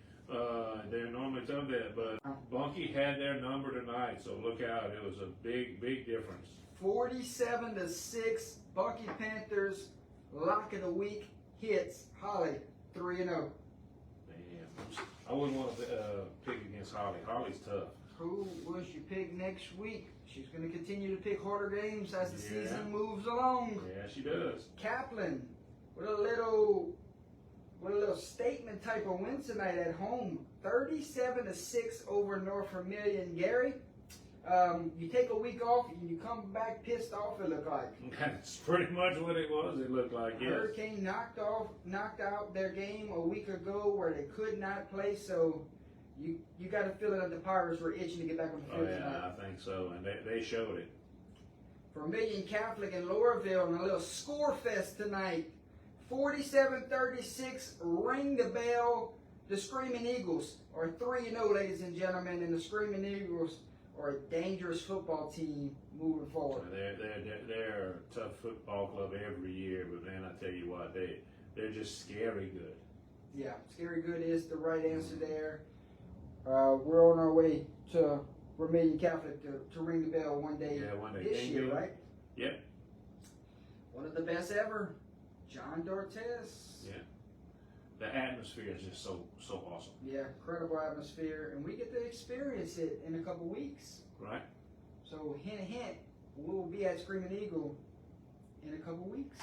They're normally tough that, but Bunkie had their number tonight, so look out. It was a big, big difference. 47-6, Bunkie Panthers, Lock of the Week hits Holly 3-0. Man, I wouldn't want to pick against Holly. Holly's tough. Who will she pick next week? She's going to continue to pick harder games as the season moves along. Yeah, she does. Kaplan with a little statement type of win tonight at home. 37-6 over North Vermilion. Gary, you take a week off and you come back pissed off, it looked like. That's pretty much what it was. It looked like, yes. Hurricane knocked out their game a week ago where they could not play, so You got to feel it that the Pirates were itching to get back on the Oh field yeah, tonight. I think so, and they showed it. Vermilion Catholic in Laurelville and a little score fest tonight. 47-36, ring the bell. The Screaming Eagles are 3-0, ladies and gentlemen, and the Screaming Eagles are a dangerous football team moving forward. They're a tough football club every year, but man, I tell you what, they're just scary good. Yeah, scary good is the right answer there. We're on our way to Vermilion Catholic to ring the bell one day. Yeah, one day. This year, Angular. right? Yep. One of the best ever, John Dortes. Yeah. The atmosphere is just so awesome. Yeah, incredible atmosphere, and we get to experience it in a couple weeks. Right. So hint, hint, we'll be at Screaming Eagle in a couple weeks.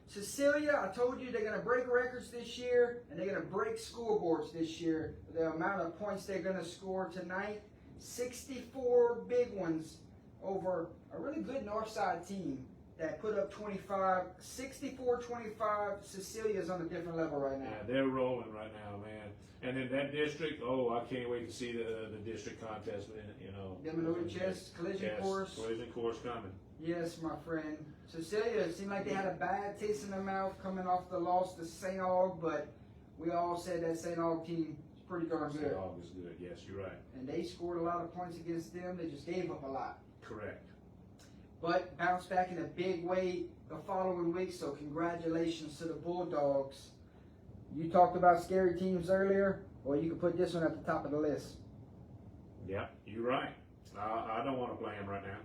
Cecilia, I told you they're going to break records this year, and they're going to break scoreboards this year. The amount of points they're going to score tonight, 64 big ones over a really good Northside team that put up 25, 64-25. Cecilia's on a different level right now. Yeah, they're rolling right now, man. And in that district, I can't wait to see the district contest. You know, Diminoid Chess Collision Course. Collision course coming. Yes, my friend. Cecilia, it seemed like they had a bad taste in their mouth coming off the loss to St. Aug, but we all said that St. Aug team is pretty darn good. St. Aug is good. Yes, you're right. And they scored a lot of points against them. They just gave up a lot. Correct. But bounced back in a big way the following week, so congratulations to the Bulldogs. You talked about scary teams earlier, or you could put this one at the top of the list. Yeah, you're right. I don't want to play him right now.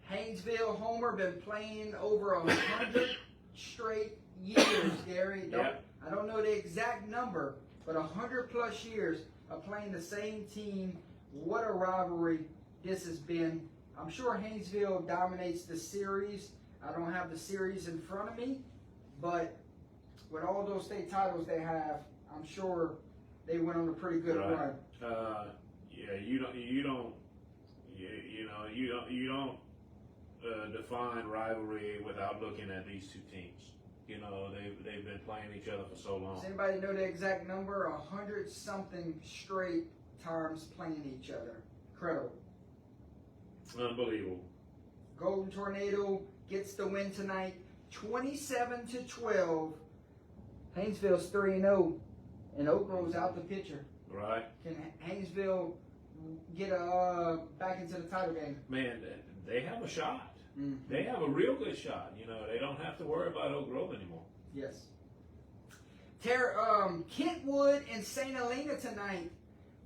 Haynesville Homer been playing over 100 straight years, Gary. I don't know the exact number, but 100 plus years of playing the same team. What a rivalry this has been. I'm sure Haynesville dominates the series. I don't have the series in front of me, but with all those state titles they have, I'm sure they went on a pretty good run. Yeah, you don't define rivalry without looking at these two teams. You know, they've been playing each other for so long. Does anybody know the exact number? 100-something straight times playing each other. Incredible. Unbelievable. Golden Tornado gets the win tonight, 27-12. Haynesville's 3-0, and Oak Grove's out the picture. Right. Can Haynesville get back into the title game? Man, they have a shot. Mm-hmm. They have a real good shot. You know, they don't have to worry about Oak Grove anymore. Yes. Kentwood and St. Helena tonight.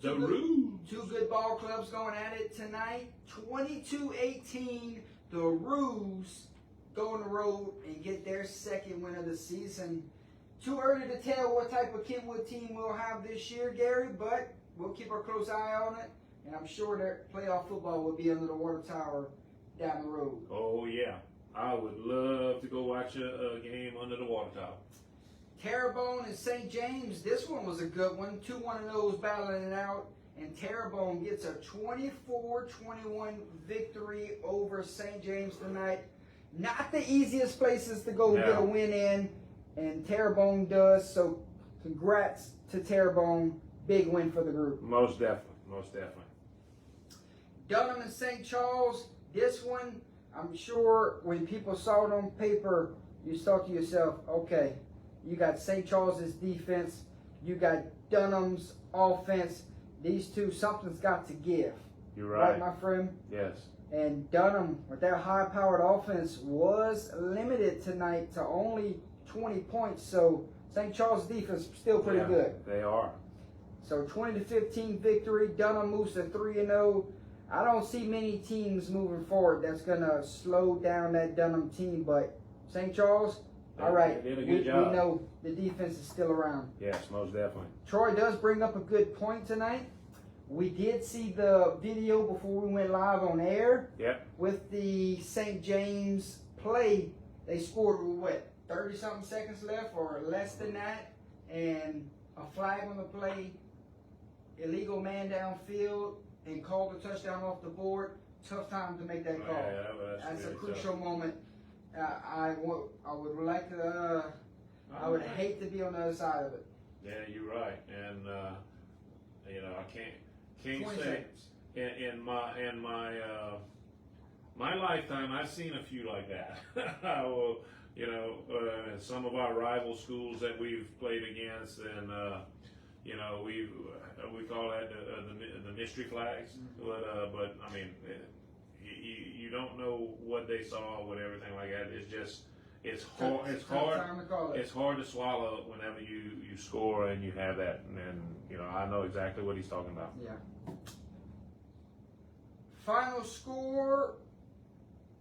The Roos. Two good ball clubs going at it tonight. 22-18. The Roos go on the road and get their second win of the season. Too early to tell what type of Kentwood team we'll have this year, Gary, but we'll keep our close eye on it. And I'm sure that playoff football will be under the water tower down the road. Oh, yeah. I would love to go watch a game under the water tower. Terrebonne and St. James, this one was a good one. 2 1-0s battling it out, and Terrebonne gets a 24-21 victory over St. James tonight. Not the easiest places to go get a win in, and Terrebonne does, so congrats to Terrebonne. Big win for the group. Most definitely. Most definitely. Dunham and St. Charles, this one, I'm sure when people saw it on paper, you thought to yourself, okay, you got St. Charles's defense, you got Dunham's offense. These two, something's got to give. You're right. Right, my friend? Yes. And Dunham, with their high-powered offense, was limited tonight to only 20 points. So St. Charles' defense still pretty good. They are. So 20-15 victory. Dunham moves to 3-0. I don't see many teams moving forward that's going to slow down that Dunham team. But St. Charles, all right, they did a we good job. know the defense is still around. Yes, most definitely. Troy does bring up a good point tonight. We did see the video before we went live on air. Yep. With the St. James play, they scored with what, 30-something seconds left or less than that, and a flag on the play, illegal man downfield, and called the touchdown off the board. Tough time to make that call. Yeah, that's really a crucial moment. I would like to. I would hate to be on the other side of it. Yeah, you're right. And You know, I can't 20 say seconds. in my lifetime I've seen a few like that. Well, you know, some of our rival schools that we've played against, and you know, we call that the mystery flags. But I mean, you don't know what they saw with everything like that. It's just it's hard. It's hard to swallow whenever you score and you have that. And you know, I know exactly what he's talking about. Yeah. Final score.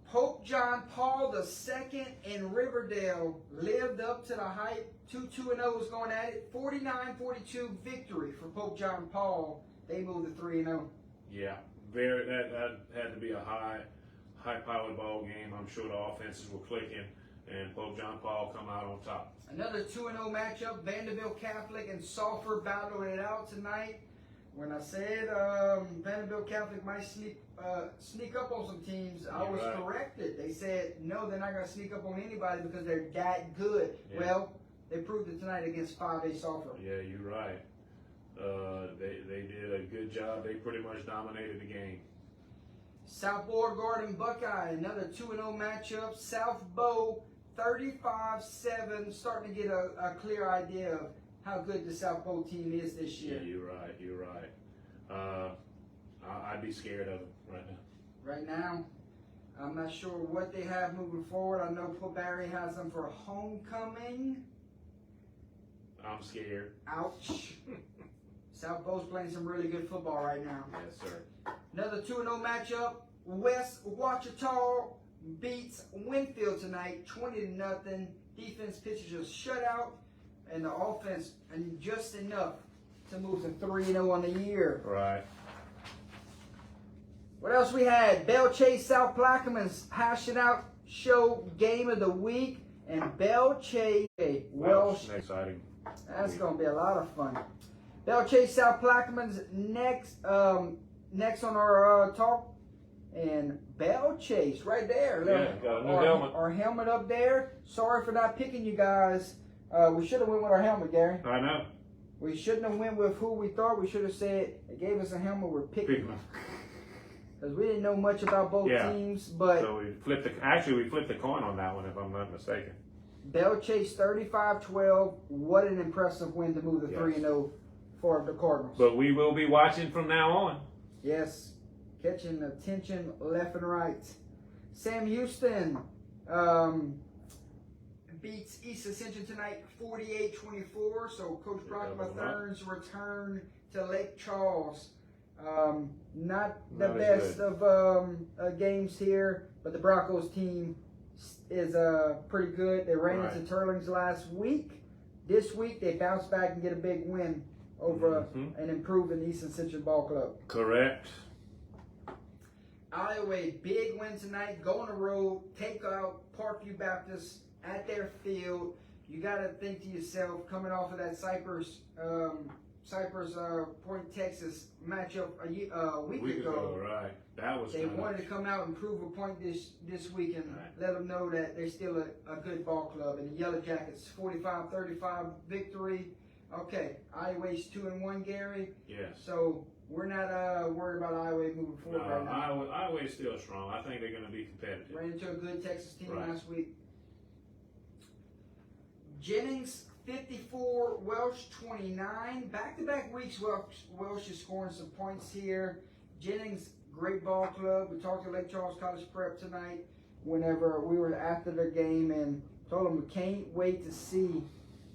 Pope John Paul II in Riverdale lived up to the hype. 2-2-0 was going at it. 49-42 victory for Pope John Paul. They moved to 3-0. Yeah, that had to be a high-powered ball game. I'm sure the offenses were clicking, and Pope John Paul come out on top. Another 2-0 matchup. Vanderbilt Catholic and Sulphur battled it out tonight. When I said Vanderbilt Catholic might sneak up on some teams, I was corrected. They said, no, they're not going to sneak up on anybody because they're that good. Yeah. Well, they proved it tonight against 5A Sulphur. Yeah, you're right. They did a good job. They pretty much dominated the game. South Beauregard and Buckeye, another 2-0 matchup. South Bow 35-7, starting to get a clear idea of how good the South Bow team is this year. Yeah, you're right. I'd be scared of them right now. Right now, I'm not sure what they have moving forward. I know Pope Barry has them for homecoming. I'm scared. Ouch. South Bow's playing some really good football right now. Yes, sir. Another 2-0 matchup. West Ouachita beats Winfield tonight, 20-0. Defense pitches a shutout, and the offense and just enough to move to 3-0 on the year. Right. What else we had? Belle Chase South Plaquemines Hash It Out Show Game of the Week, and Belle Chase Welsh. Exciting. That's going to be a lot of fun. Belle Chase South Plaquemines next on our talk. And Belle Chase right there. Yeah, got a new helmet. Our helmet up there. Sorry for not picking you guys. We should have went with our helmet, Gary. I know. We shouldn't have went with who we thought. We should have said they gave us a helmet. We're picking them. Because we didn't know much about both teams. But so we flipped the coin on that one, if I'm not mistaken. Belle Chase 35-12. What an impressive win to move to 3-0 for the Cardinals. But we will be watching from now on. Yes. Catching attention left and right. Sam Houston beats East Ascension tonight 48-24. So Coach Brock Mathern's return to Lake Charles. Not the best of games here, but the Broncos team is pretty good. They ran into Turlings last week. This week they bounce back and get a big win over an improving East Ascension Ball Club. Correct. Iowa, big win tonight. Go on the road, take out Parkview Baptist at their field. You got to think to yourself, coming off of that Cypress Point, Texas matchup a week ago. Right. That was. They wanted to come out and prove a point this week and let them know that they're still a good ball club. And the Yellow Jackets 45-35 victory. Okay, Iowa's 2-1, Gary. Yes. So we're not worried about Iowa moving forward right now. Iowa is still strong. I think they're going to be competitive. Ran into a good Texas team last week. Jennings 54, Welsh 29. Back-to-back weeks, Welsh is scoring some points here. Jennings, great ball club. We talked to Lake Charles College Prep tonight whenever we were after the game and told them we can't wait to see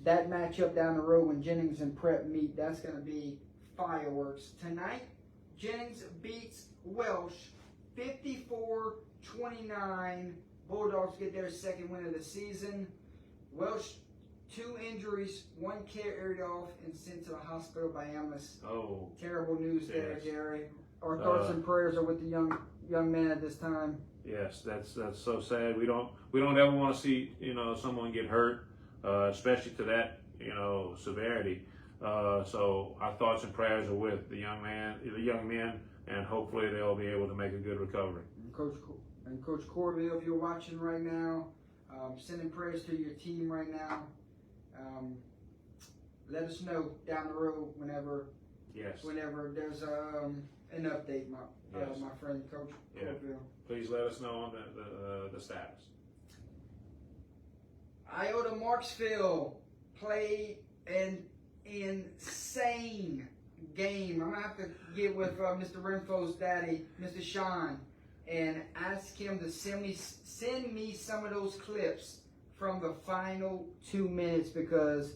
that matchup down the road when Jennings and Prep meet. That's going to be fireworks. Tonight, Jennings beats Welsh 54-29. Bulldogs get their second win of the season. Welsh, 2 injuries, 1 carried off and sent to the hospital by illness. Oh. Terrible news there, Gary. Our thoughts and prayers are with the young man at this time. Yes, that's so sad. We don't ever want to see someone get hurt, especially to that severity. So our thoughts and prayers are with the young men, and hopefully they'll be able to make a good recovery. And Coach Corley, if you're watching right now, sending prayers to your team right now. Let us know down the road whenever Yes. whenever there's an update, Yes. my friend Coach Yeah. Corfield. Please let us know on the status. Iota Marksville played an insane game. I'm gonna have to get with Mr. Renfro's daddy, Mr. Sean, and ask him to send me some of those clips from the final 2 minutes, because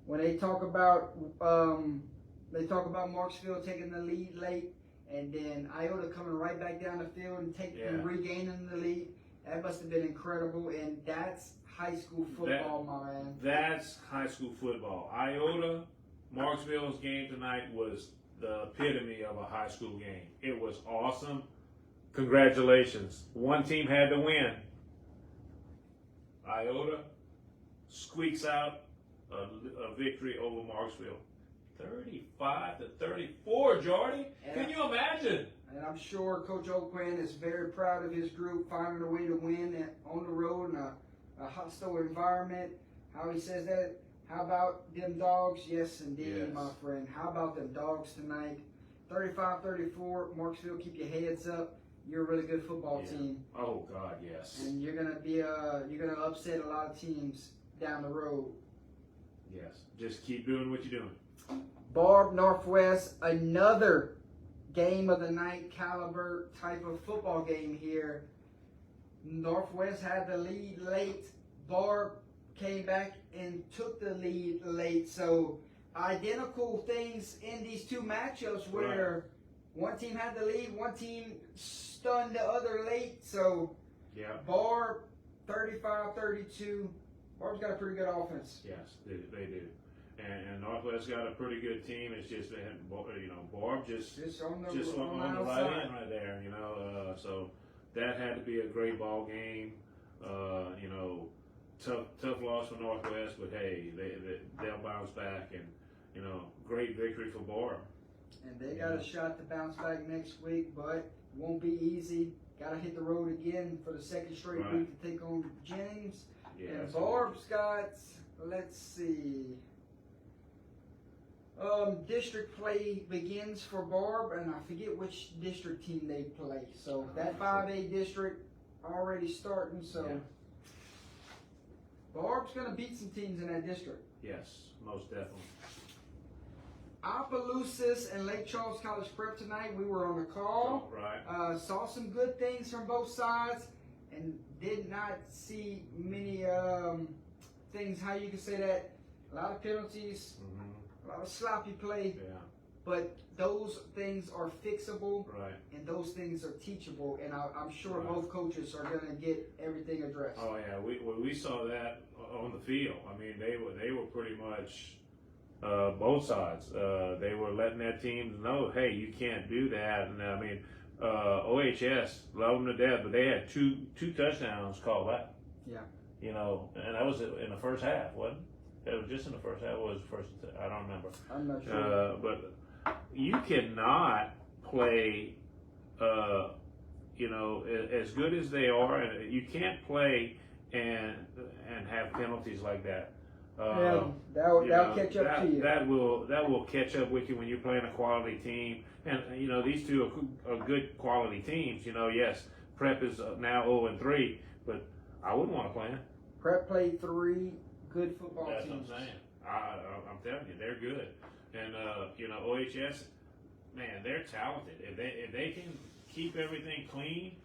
when they talk about Marksville taking the lead late, and then Iota coming right back down the field and regaining the lead. That must have been incredible, and that's high school football, my man. That's high school football. Iota Marksville's game tonight was the epitome of a high school game. It was awesome. Congratulations. One team had to win. Iota squeaks out a victory over Marksville. 35-34, Jordy. Can you imagine? And I'm sure Coach Oakland is very proud of his group finding a way to win on the road in a hostile environment. How he says that? How about them dogs? Yes, indeed, Yes. my friend. How about them dogs tonight? 35-34. Marksville, keep your heads up. You're a really good football team, Oh God, yes. and you're gonna upset a lot of teams down the road. Yes. Just keep doing what you're doing. Barb Northwest, another game of the night caliber type of football game here. Northwest had the lead late. Barb came back and took the lead late. So identical things in these two matchups where one team had the lead, one team stunned the other late. So Yeah. Barb 35-32. Barb's got a pretty good offense. Yes, they do. And Northwest got a pretty good team. It's just they had, Barb just on the on the right outside. end right there, so that had to be a great ball game. Tough loss for Northwest, but hey, they'll bounce back, and great victory for Barb. And they got a shot to bounce back next week, but won't be easy. Got to hit the road again for the second straight Right. week to take on Jennings. Yeah, And so- Barb's got, let's see, district play begins for Barb, and I forget which district team they play. So that 5A district already starting. So Yeah. Barb's gonna beat some teams in that district. Yes, most definitely. Opelousas and Lake Charles College Prep tonight. We were on the call. Right. Saw some good things from both sides, and did not see many things. How you can say that? A lot of penalties, Mm-hmm. a lot of sloppy play. Yeah. But those things are fixable, Right. and those things are teachable. And I'm sure Right. both coaches are going to get everything addressed. Oh yeah, we saw that on the field. I mean, they were pretty much both sides. They were letting their teams know, hey, you can't do that. And I mean, OHS love them to death, but they had two touchdowns called back. Yeah. And that was in the first half, wasn't it? It was just in the first half. It was the first. I don't remember. I'm not sure. But you cannot play. As good as they are, you can't play and have penalties like that. That'll catch up to you. That will catch up with you when you're playing a quality team. And these two are good quality teams. Yes, Prep is now 0-3, but I wouldn't want to play them. Prep played 3 good football That's teams. what I'm saying. I'm telling you, they're good. And OHS, man, they're talented. If they can keep everything clean,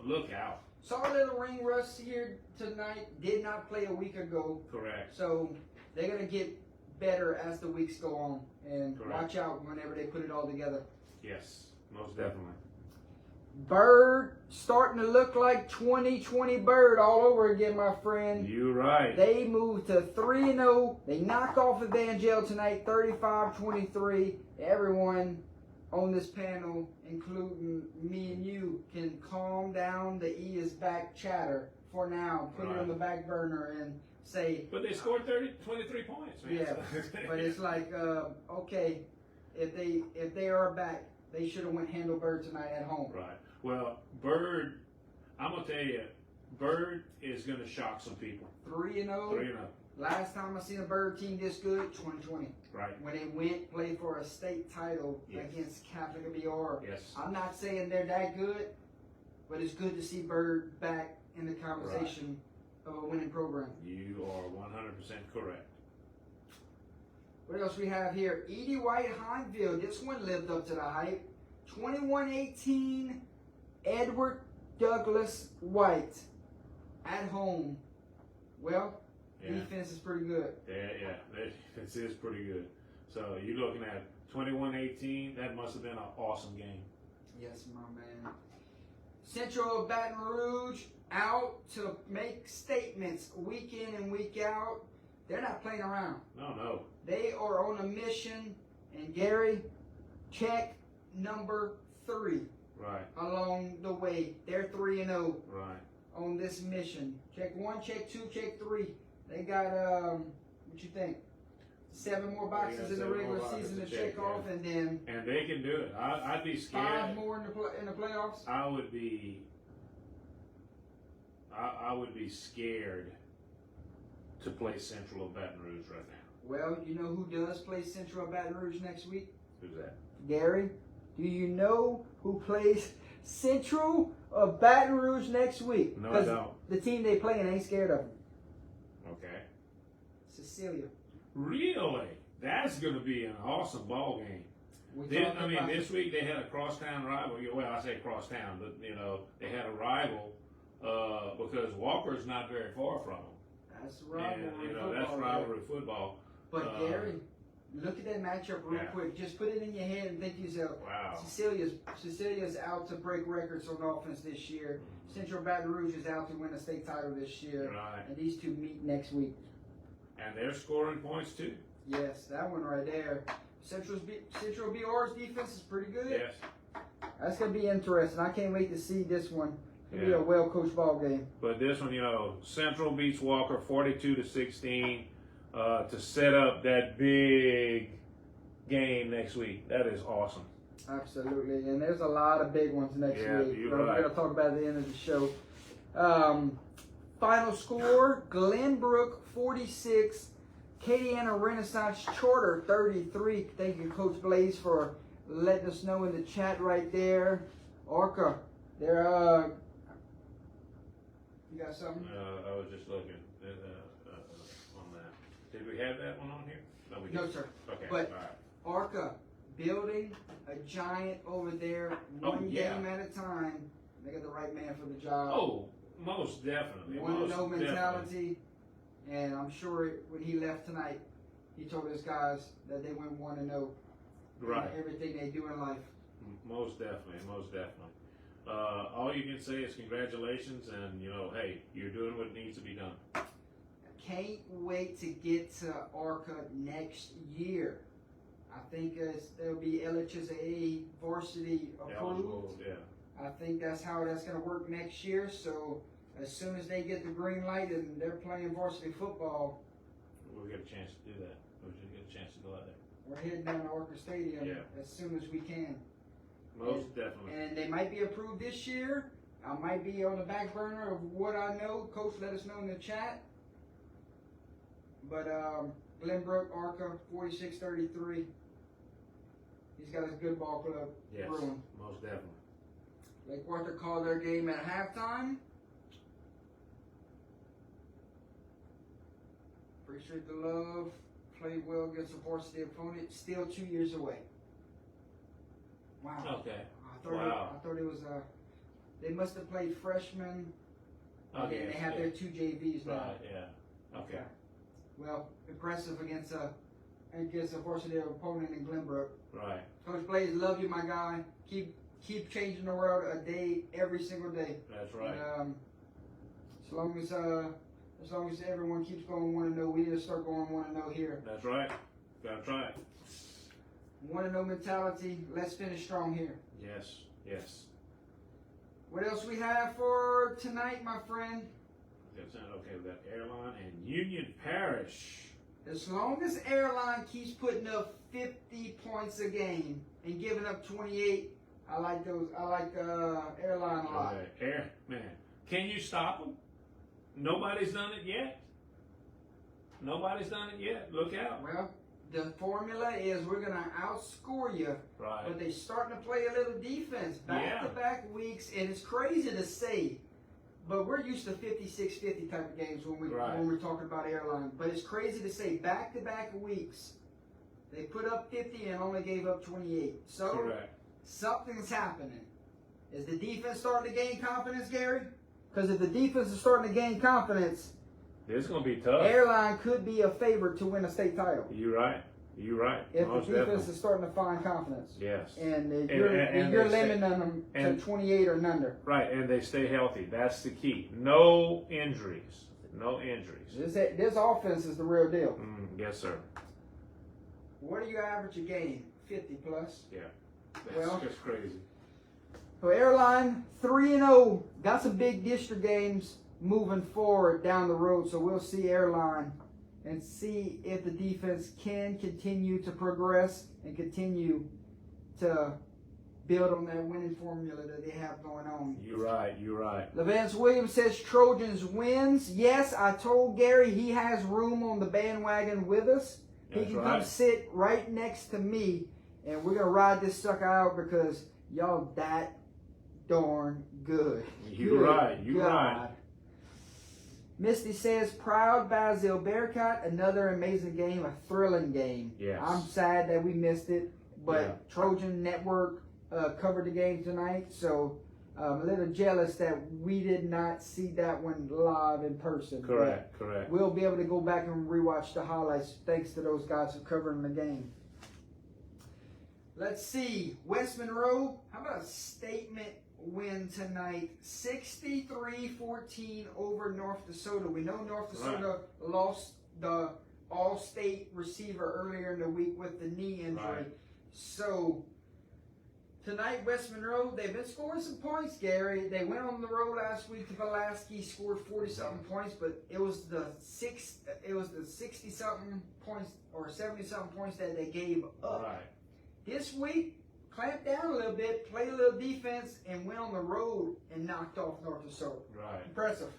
look out. Saw a little ring rust here tonight. Did not play a week ago. Correct. So they're going to get better as the weeks go on. And Correct. watch out whenever they put it all together. Yes, most definitely. Bird starting to look like 2020 Bird all over again, my friend. You're right. They moved to 3-0. They knocked off Evangel tonight, 35-23. Everyone on this panel, including me and you, can calm down the E is back chatter for now. Put it on the back burner and say. But they scored 23 points, man. Yeah, but it's like, okay, if they are back, they should have went handle Bird tonight at home. Right. Well, I'm gonna tell you, Bird is gonna shock some people. 3-0. 3-0. Last time I seen a Bird team this good, 2020. Right. When they went play for a state title Yes. against Catholic BR. Yes. I'm not saying they're that good, but it's good to see Bird back in the conversation of a winning program. You are 100% correct. What else we have here? Edie White Hineville. This one lived up to the hype. 21-18 Edward Douglas White at home. Well, Yeah. defense is pretty good. Yeah, that defense is pretty good. So you're looking at 21-18. That must have been an awesome game. Yes, my man. Central of Baton Rouge out to make statements week in and week out. They're not playing around. No. They are on a mission. And Gary, check number 3 Right. along the way. They're 3-0 Right. on this mission. Check 1, check 2, check 3. They got what you think? 7 more boxes in the 7 more regular boxes season to to check check, off, and then And they can do it. I'd be 5 scared. more in the playoffs. I would be scared to play Central of Baton Rouge right now. Well, you know who does play Central of Baton Rouge next week? Who's that? Gary, do you know who plays Central of Baton Rouge next week? No, I don't. The team they playing ain't scared of them. Okay. Cecilia. Really? That's going to be an awesome ball game. We're talking about- This week they had a crosstown rival. Well, I say crosstown, but they had a rival because Walker's not very far from them. That's rivalry And football. that's there. rivalry football. But Gary, look at that matchup real Yeah. quick. Just put it in your head and think to yourself, Wow. Cecilia's out to break records on offense this year. Central Baton Rouge is out to win a state title this year. Right. And these two meet next week. And they're scoring points too. Yes, that one right there. Central BR's defense is pretty good. Yes. That's going to be interesting. I can't wait to see this one. It'll be Yeah. a well-coached ball game. But this one, Central beats Walker 42-16 to set up that big game next week. That is awesome. Absolutely. And there's a lot of big ones next Yeah, week. you're We're right. going to talk about at the end of the show. Final score, Glenbrook 46, Acadiana Renaissance Charter 33. Thank you, Coach Blaze, for letting us know in the chat right there. Orca, they're, you got something? I was just looking on that. Did we have that one on here? We No, didn't. sir. Okay. But- all right. Arca building a giant over there, one yeah. game at a time. They got the right man for the job. Oh, most definitely. One to most know definitely. mentality, and I'm sure when he left tonight, he told his guys that they went 1-0. Right. in everything they do in life. Most definitely. All you can say is congratulations, and hey, you're doing what needs to be done. Can't wait to get to Arca next year. I think there'll be LHSAA varsity approved. Eligible, yeah. I think that's how that's going to work next year. So as soon as they get the green light and they're playing varsity football, We'll get a chance to do that. We'll just get a chance to go out there. we're heading down to Arca Stadium Yeah. as soon as we can. Most definitely. And they might be approved this year. I might be on the back burner of what I know. Coach, let us know in the chat. But Glenbrook, Arca, 46-33. He's got his good ball club Yes. brewing. Most definitely. Lake Arthur called their game at halftime. Appreciate the love. Played well against a varsity opponent. Still 2 years away. Wow. Okay. I thought it was they must have played freshmen. And then they have their 2 JVs now. Right. Yeah. Okay. Well, impressive against a varsity opponent in Glenbrook. Right. Coach Blaze, love you, my guy. Keep changing the world a day, every single day. That's right. And, as long as everyone keeps going 1-0, we need to start going 1-0 here. That's right. Gotta try it. 1-0 mentality. Let's finish strong here. Yes. Yes. What else we have for tonight, my friend? Okay, we got Airline and Union Parish. As long as Airline keeps putting up 50 points a game and giving up 28, I like those. I like Airline a lot. Okay. Man, can you stop them? Nobody's done it yet. Nobody's done it yet. Look out. Well, the formula is we're gonna outscore you, Right. but they're starting to play a little defense back-to-back weeks, and it's crazy to say, but we're used to 56-50 type of games when we're talking about airline. But it's crazy to say back-to-back weeks they put up 50 and only gave up 28. So Correct. something's happening. Is the defense starting to gain confidence, Gary? Because if the defense is starting to gain confidence, It's going to be tough. airline could be a favorite to win a state title. You're right. You're right. If Most the defense definitely. is starting to find confidence. Yes. And And you're they say- limiting them to and- 28 or under. Right, and they stay healthy. That's the key. No injuries. No injuries. This offense is the real deal. Yes, sir. What do you average a game? 50 plus. That's Well- just crazy. So airline 3-0. Got some big district games moving forward down the road. So we'll see airline and see if the defense can continue to progress and continue to build on that winning formula that they have going on. You're right. You're right. Levance Williams says Trojans wins. Yes, I told Gary he has room on the bandwagon with us. He That's can come right. sit right next to me, and we're going to ride this sucker out because y'all that darn good. You're Good right. You're God. right. Misty says, proud Basil Bearcat, another amazing game, a thrilling game. Yes. I'm sad that we missed it, but Yeah. Trojan Network covered the game tonight, so I'm a little jealous that we did not see that one live in person. Correct. But Correct. we'll be able to go back and rewatch the highlights thanks to those guys for covering the game. Let's see. West Monroe, how about a statement win tonight? 63-14 over North Dakota. We know North Dakota lost the all-state receiver earlier in the week with the knee injury. Right. So tonight, West Monroe, they've been scoring some points, Gary. They went on the road last week to Pulaski, scored 40-something points, but it was the 60-something points or 70-something points that they gave up. Right. This week, clamped down a little bit, played a little defense, and went on the road and knocked off North Dakota. Right. Impressive.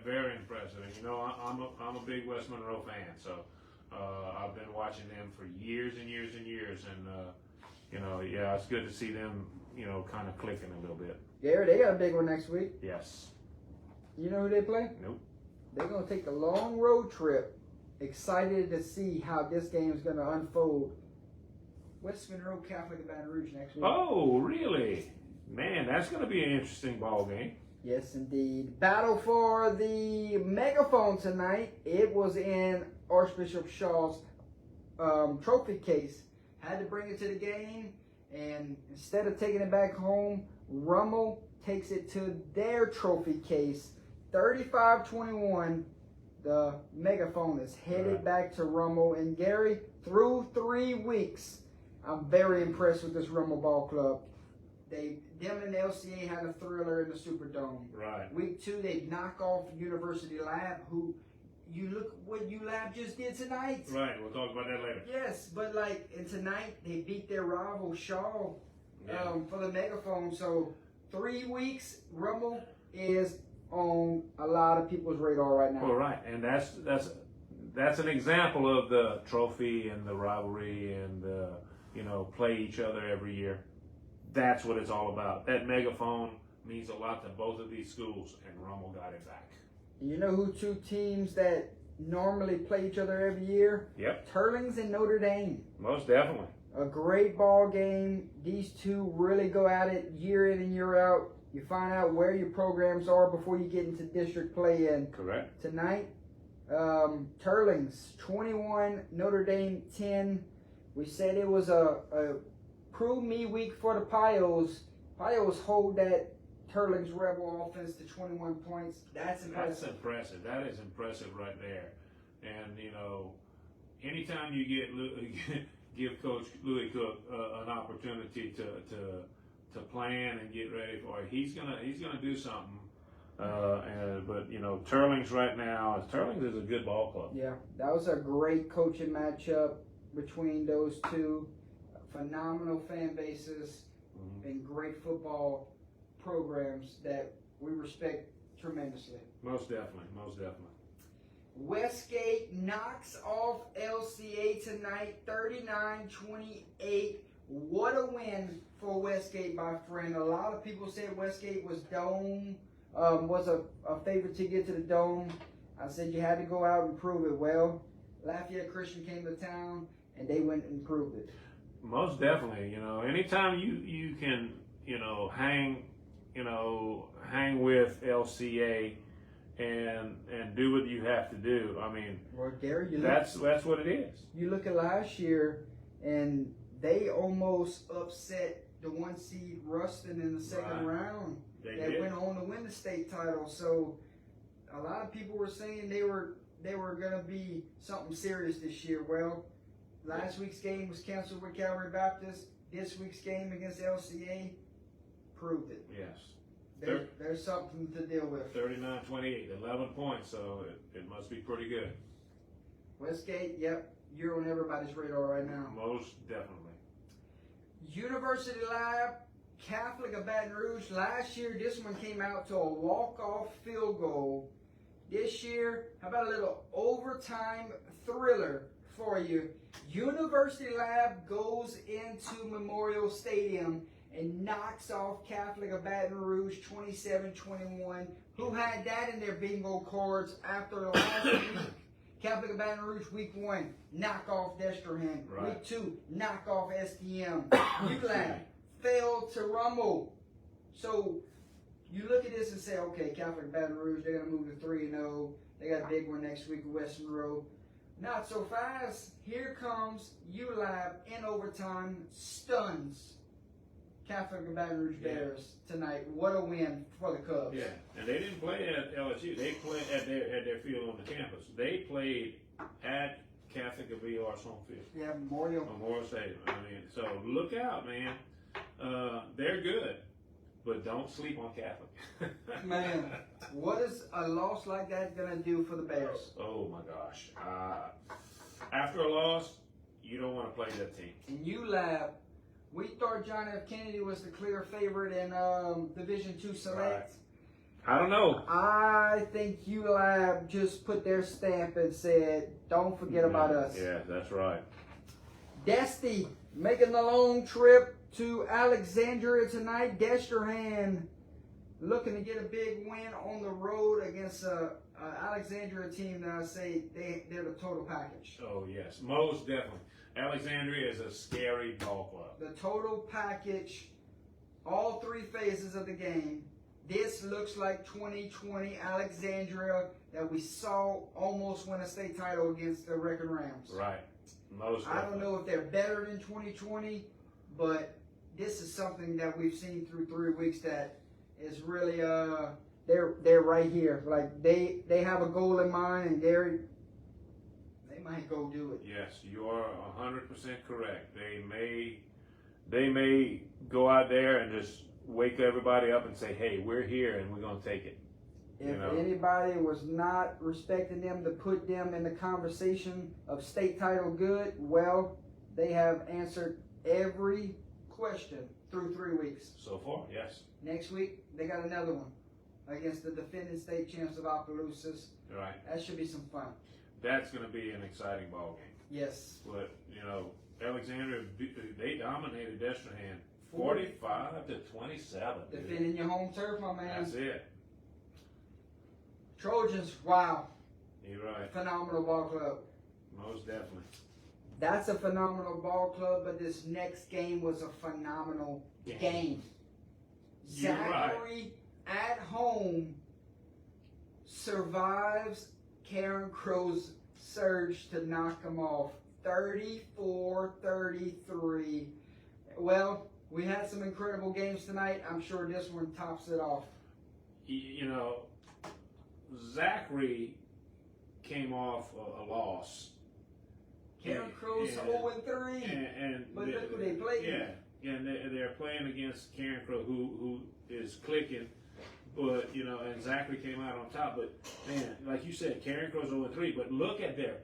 Very impressive. And, you know, I'm a big West Monroe fan, so I've been watching them for years and years and years, and you know, yeah, it's good to see them, you know, kind of clicking a little bit. Gary, they got a big one next week. Yes. You know who they play? Nope. They're going to take a long road trip. Excited to see how this game is going to unfold. West Monroe Catholic of Baton Rouge next week. Oh, really? Man, that's going to be an interesting ball game. Yes, indeed. Battle for the megaphone tonight. It was in Archbishop Shaw's trophy case. Had to bring it to the game, and instead of taking it back home, Rummel takes it to their trophy case. 35-21. The megaphone is headed back to Rummel. And Gary, through 3 weeks, I'm very impressed with this Rummel Ball Club. Them and LCA had a thriller in the Superdome. Right. Week 2, they knock off University Lab, who you look what ULab just did tonight. Right. We'll talk about that later. Yes, but and tonight they beat their rival Shaw Yeah. for the megaphone. So 3 weeks, Rummel is on a lot of people's radar right now. Well, right, and that's an example of the trophy and the rivalry and you know, play each other every year. That's what it's all about. That megaphone means a lot to both of these schools, and Rummel got it back. You know who 2 teams that normally play each other every year? Yep, Turlings and Notre Dame. most definitely. A great ball game. These two really go at it year in and year out. You find out where your programs are before you get into district play. And Correct. tonight, Turlings 21, Notre Dame 10. We said it was a prove me week for the Pios. Pios hold that Turlings Rebel offense to 21 points. That's That's impressive. impressive. That is impressive right there. And you know, anytime you give Coach Louis Cook an opportunity to plan and get ready for it, he's gonna do something. But you know, Turlings right now, Turlings is a good ball club. Yeah, that was a great coaching matchup between those two. Phenomenal fan bases and great football programs that we respect tremendously. Most definitely, most definitely. Westgate knocks off LCA tonight, 39-28. What a win for Westgate, my friend. A lot of people said Westgate was a favorite to get to the Dome. I said you had to go out and prove it. Well, Lafayette Christian came to town, and they went and proved it. Most definitely. Anytime you can, hang with LCA and do what you have to do. I mean, well, Gary, that's what it is. You look at last year, and they almost upset the 1 seed Ruston in the second round. They went on to win the state title. So a lot of people were saying they were going to be something serious this year. Well, last week's game was canceled with Calvary Baptist. This week's game against LCA proved it. Yes. There's something to deal with. 39-28, 11 points, so it must be pretty good. Westgate, yep, you're on everybody's radar right now. Most definitely. University Lab, Catholic of Baton Rouge. Last year, this one came out to a walk-off field goal. This year, how about a little overtime thriller for you? University Lab goes into Memorial Stadium and knocks off Catholic of Baton Rouge 27-21. Who had that in their bingo cards after last week? Catholic of Baton Rouge, week 1, knock off Destrehan. Right. Week 2, knock off STM. ULAB failed to Rummel. So you look at this and say, okay, Catholic of Baton Rouge, they're going to move to 3-0. They got a big one next week with Western Road. Not so fast. Here comes ULAB in overtime, stuns Catholic of Baton Rouge Bears tonight. What a win for the Cubs. Yeah, and they didn't play at LSU. They played at their field on the campus. They played at Catholic of VR's home field. Yeah, Memorial Stadium. I mean, so look out, man. They're good, but don't sleep on Catholic. Man, what is a loss like that going to do for the Bears? Oh my gosh. After a loss, you don't want to play that team. And ULAB, we thought John F. Kennedy was the clear favorite in Division II Select. Right. I don't know. I think ULAB just put their stamp and said, don't forget about us. Yeah, that's right. Desty making the long trip to Alexandria tonight. Destrehan looking to get a big win on the road against a Alexandria team that I say they're the total package. Oh, yes, most definitely. Alexandria is a scary ball club. The total package, all 3 phases of the game. This looks like 2020 Alexandria that we saw almost win a state title against the Record Rams. Right. Most I definitely. don't know if they're better than 2020, but this is something that we've seen through 3 weeks that is really they're right here. Like they have a goal in mind, and they might go do it. Yes, you are 100% correct. They may go out there and just wake everybody up and say, "Hey, we're here and we're going to take it." If anybody was not respecting them to put them in the conversation of state title good, well, they have answered every question through 3 weeks. So far, yes. Next week, they got another one against the defending state champs of Opelousas. Right. That should be some fun. That's going to be an exciting ball game. Yes. But, Alexandria, they dominated Destrehan 45-27. Defending your home turf, my man. That's it. Trojans, wow. You're right. Phenomenal ball club. Most definitely. That's a phenomenal ball club, but this next game was a phenomenal game. You're Zachary at home survives Karen Crow's surge to knock them off 34-33. Well, we had some incredible games tonight. I'm sure this one tops it off. Zachary came off a loss. Karen Crow's 0-3. But look who they played. Yeah, and they're playing against Karen Crow, who is clicking. But, and Zachary came out on top. But, man, like you said, Karen Crow's 0-3. But look at the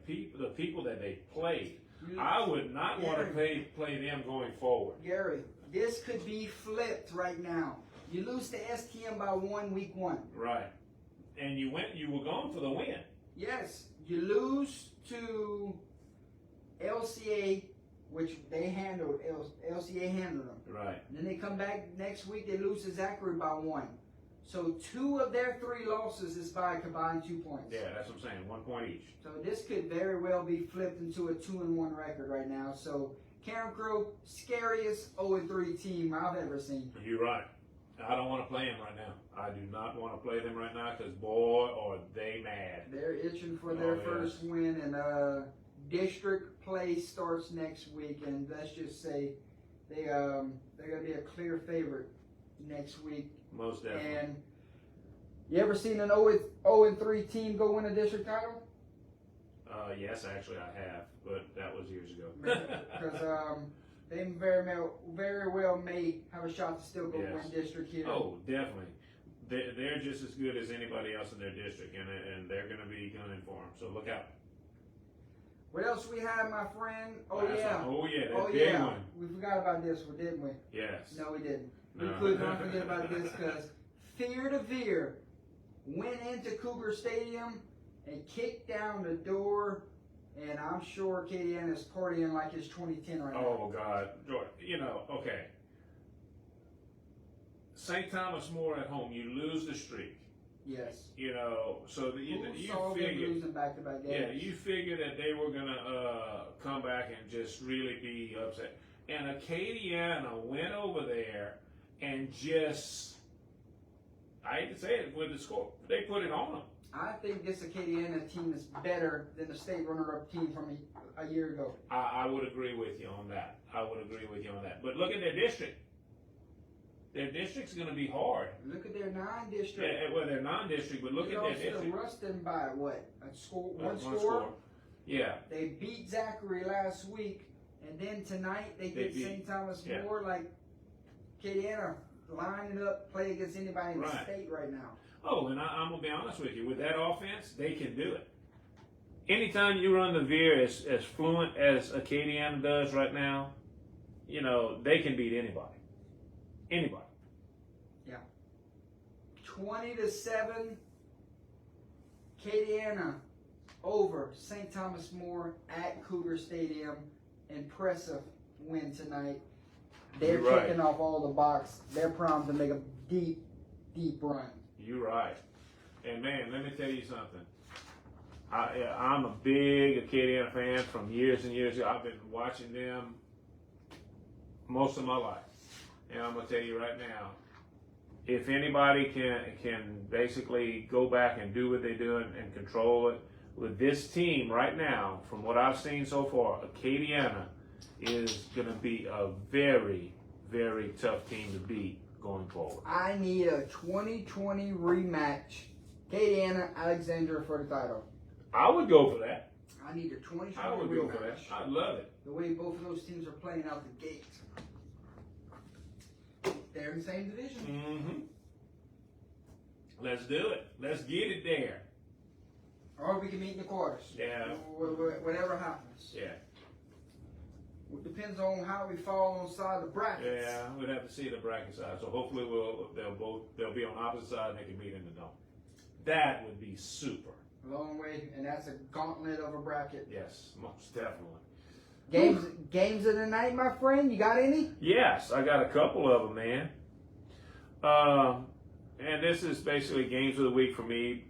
people that they played. I would not want to play them going forward. Gary, this could be flipped right now. You lose to STM by 1 week 1. Right. And you were going for the win. Yes. You lose to LCA, which they handled. LCA handled them. Right. And then they come back next week. They lose to Zachary by 1. So 2 of their 3 losses is by a combined 2 points. Yeah, that's what I'm saying. 1 point each. So this could very well be flipped into a 2-1 record right now. So Karen Crow, scariest 0-3 team I've ever seen. You're right. I don't want to play them right now. I do not want to play them right now because, boy, are they mad. They're itching for their first win, and district play starts next week. And let's just say they're going to be a clear favorite next week. Most definitely. And you ever seen an 0-3 team go win a district title? Yes, actually I have, but that was years ago. Because they very well may have a shot to still go win district here. Oh, definitely. They're just as good as anybody else in their district, and they're going to be gunning for them. So look out. What else we have, my friend? That big one. We forgot about this one, didn't we? Yes. No, we didn't. No. We could not forget about this because Fear to Veer went into Cougar Stadium and kicked down the door, and I'm sure KDN is partying like it's 2010 right now. Oh, God. Okay. St. Thomas More at home, you lose the streak. Yes. So you figure losing back-to-back games. Yeah, you figure that they were gonna come back and just really be upset. And Acadiana went over there and just, I hate to say it, with the score, they put it on them. I think this Acadiana team is better than the state runner-up team from a year ago. I would agree with you on that. But look at their district. Their district's going to be hard. Look at their non-district. Yeah, well, they're non-district, but look at their district. Ruston by what? One score? One score. Yeah. They beat Zachary last week, and then tonight they beat St. Thomas More. Like, Acadiana lining up, play against anybody in the state right now. Oh, and I'm going to be honest with you. With that offense, they can do it. Anytime you run the veer as fluent as Acadiana does right now, they can beat anybody. Anybody. Yeah. 20-7, Acadiana over St. Thomas More at Cougar Stadium. Impressive win tonight. They're kicking off all the box. They're primed to make a deep, deep run. You're right. And man, let me tell you something. I'm a big Acadiana fan from years and years ago. I've been watching them most of my life. And I'm going to tell you right now, if anybody can basically go back and do what they do and control it, with this team right now, from what I've seen so far, Acadiana is going to be a very, very tough team to beat going forward. I need a 2020 rematch, Acadiana Alexandria for the title. I would go for that. I need a 2020 rematch. I would go for that. I'd love it. The way both of those teams are playing out the gate. They're in the same division. Mm-hmm. Let's do it. Let's get it there. Or we can meet in the quarters. Yeah. Whatever happens. Yeah. It depends on how we fall on the side of the brackets. Yeah, we'd have to see the bracket side. So hopefully they'll be on opposite side and they can meet in the dome. That would be super. A long way, and that's a gauntlet of a bracket. Yes, most definitely. Games of the night, my friend. You got any? Yes, I got a couple of them, man. And this is basically games of the week for me,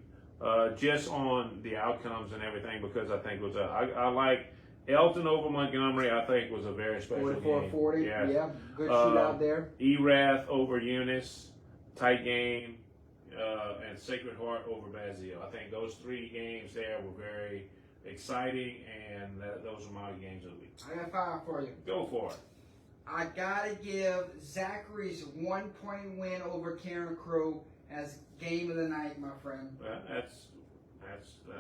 just on the outcomes and everything, because I think I like Elton over Montgomery. I think was a very special game. 44-40. Yeah, good shootout there. Erath over Eunice, tight game, and Sacred Heart over Bazile. I think those 3 games there were very exciting, and those are my games of the week. I got 5 for you. Go for it. I gotta give Zachary's 1-point win over Karen Crow as game of the night, my friend. Well, that's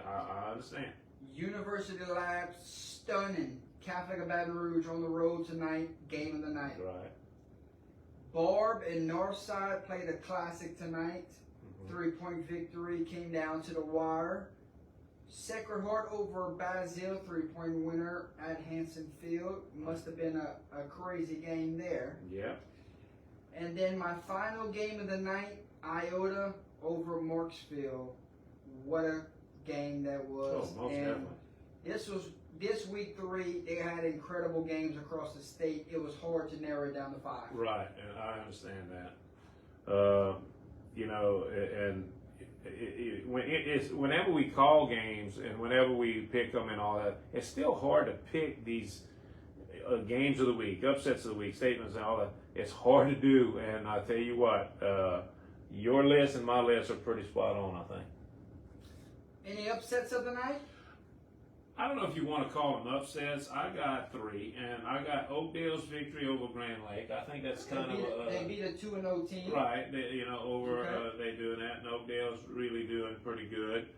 I understand. University Labs stunning Catholic of Baton Rouge on the road tonight, game of the night. Right. Barb and Northside played a classic tonight. 3-point victory came down to the wire. Sacred Heart over Bazile, 3-point winner at Hanson Field. Must have been a crazy game there. Yeah. And then my final game of the night, Iota over Marksville. What a game that was. Oh, most and definitely. this week 3. They had incredible games across the state. It was hard to narrow it down to 5. Right, and I understand that. You know, and whenever we call games and whenever we pick them and all that, it's still hard to pick these games of the week, upsets of the week, statements and all that. It's hard to do, and I tell you what, your list and my list are pretty spot on, I think. Any upsets of the night? I don't know if you want to call them upsets. I got 3, and I got Oakdale's victory over Grand Lake. I think that's kind of they beat a 2-0 team. right. They, you know, over Okay. they doing that, and Oakdale's really doing pretty good.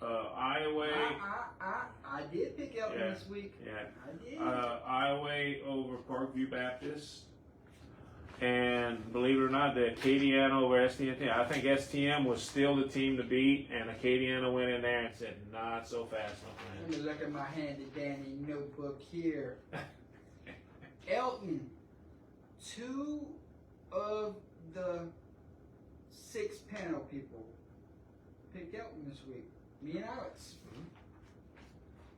Iowa. I did pick Elton Yeah. this week. Yeah. I did. Iowa over Parkview Baptist. And believe it or not, the Acadiana over STM. I think STM was still the team to beat, and Acadiana went in there and said, "Not so fast, my Let friend." me look at my handy dandy notebook here. Elton, 2 of the 6 panel people picked Elton this week. Me and Alex.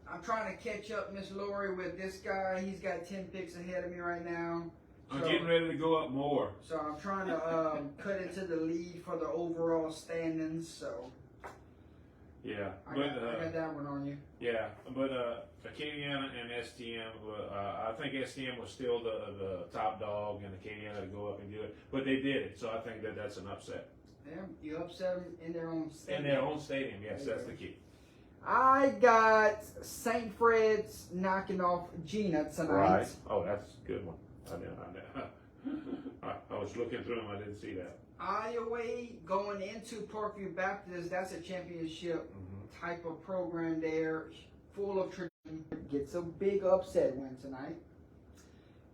I'm trying to catch up Miss Lori with this guy. He's got 10 picks ahead of me right now. I'm getting ready to go up more. So I'm trying to cut into the lead for the overall standings. So Yeah, I but got that one on you. yeah, but Acadiana and STM. I think STM was still the top dog, and Acadiana to go up and do it. But they did it, so I think that's an upset. Yeah, you upset them in their own stadium. In their own stadium, yes, that's the key. I got St. Fred's knocking off Gina tonight. Right. Oh, that's a good one. I was looking through them. I didn't see that. Iowa going into Parkview Baptist. That's a championship type of program there, full of tradition. Gets a big upset win tonight.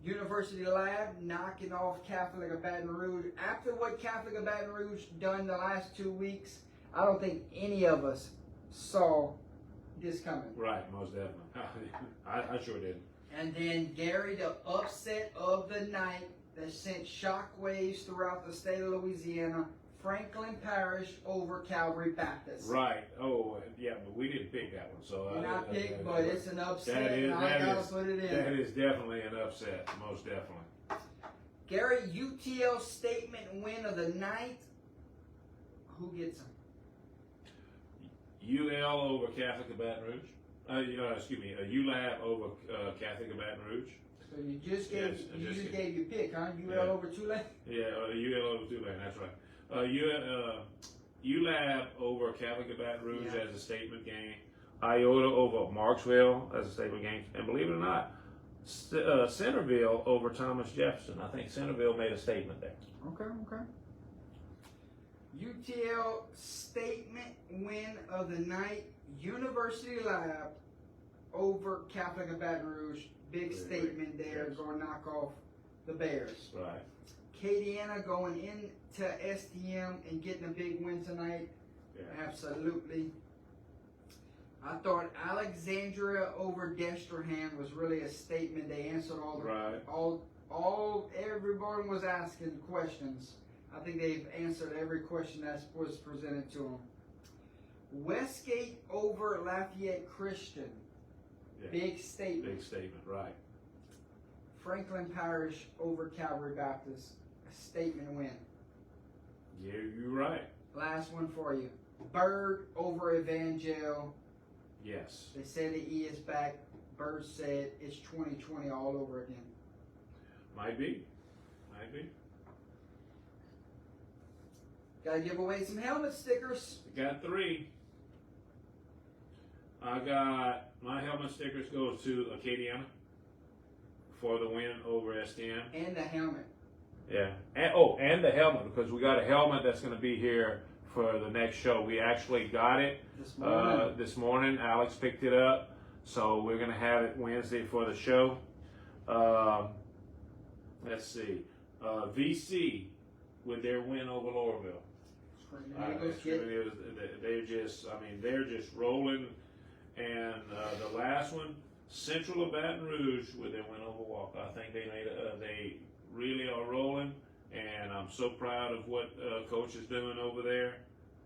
University Lab knocking off Catholic of Baton Rouge. After what Catholic of Baton Rouge done the last 2 weeks, I don't think any of us saw this coming. Right, most definitely. I sure did. And then Gary, the upset of the night that sent shockwaves throughout the state of Louisiana, Franklin Parish over Calvary Baptist. Right. Oh, yeah, but we didn't pick that one. So Not picked, but it's an upset, and I gotta put it in. That is definitely an upset, most definitely. Gary, UTL statement win of the night. Who gets them? UL over Catholic of Baton Rouge. ULAB over Catholic of Baton Rouge. So you just gave gave your pick, huh? UL Yeah. over Tulane. Yeah, UL over Tulane. That's right. ULAB over Catholic of Baton Rouge as a statement game. IOTA over Marksville as a statement game. And believe it or not, Centerville over Thomas Jefferson. I think Centerville made a statement there. Okay. UTL statement win of the night. University Lab over Catholic of Baton Rouge. Big statement there. Yes. Going to knock off the Bears. Right. Acadiana going into STM and getting a big win tonight. Yeah. Absolutely. I thought Alexandria over Destrehan was really a statement. They answered all the Right. everyone was asking questions. I think they've answered every question that was presented to them. Westgate over Lafayette Christian. Yeah. Big statement. Big statement, right. Franklin Parish over Calvary Baptist. A statement win. Yeah, you're right. Last one for you. Bird over Evangel. Yes. They said the E is back. Bird said it's 2020 all over again. Might be. Gotta give away some helmet stickers. Got 3. I got my helmet stickers go to Acadiana for the win over STM. And the helmet. Yeah. And the helmet, because we got a helmet that's going to be here for the next show. We actually got it this morning. Alex picked it up. So we're going to have it Wednesday for the show. Let's see. VC with their win over Laurelville. They're just rolling. And the last one, Central of Baton Rouge with their win over Walker. I think they really are rolling, and I'm so proud of what Coach is doing over there.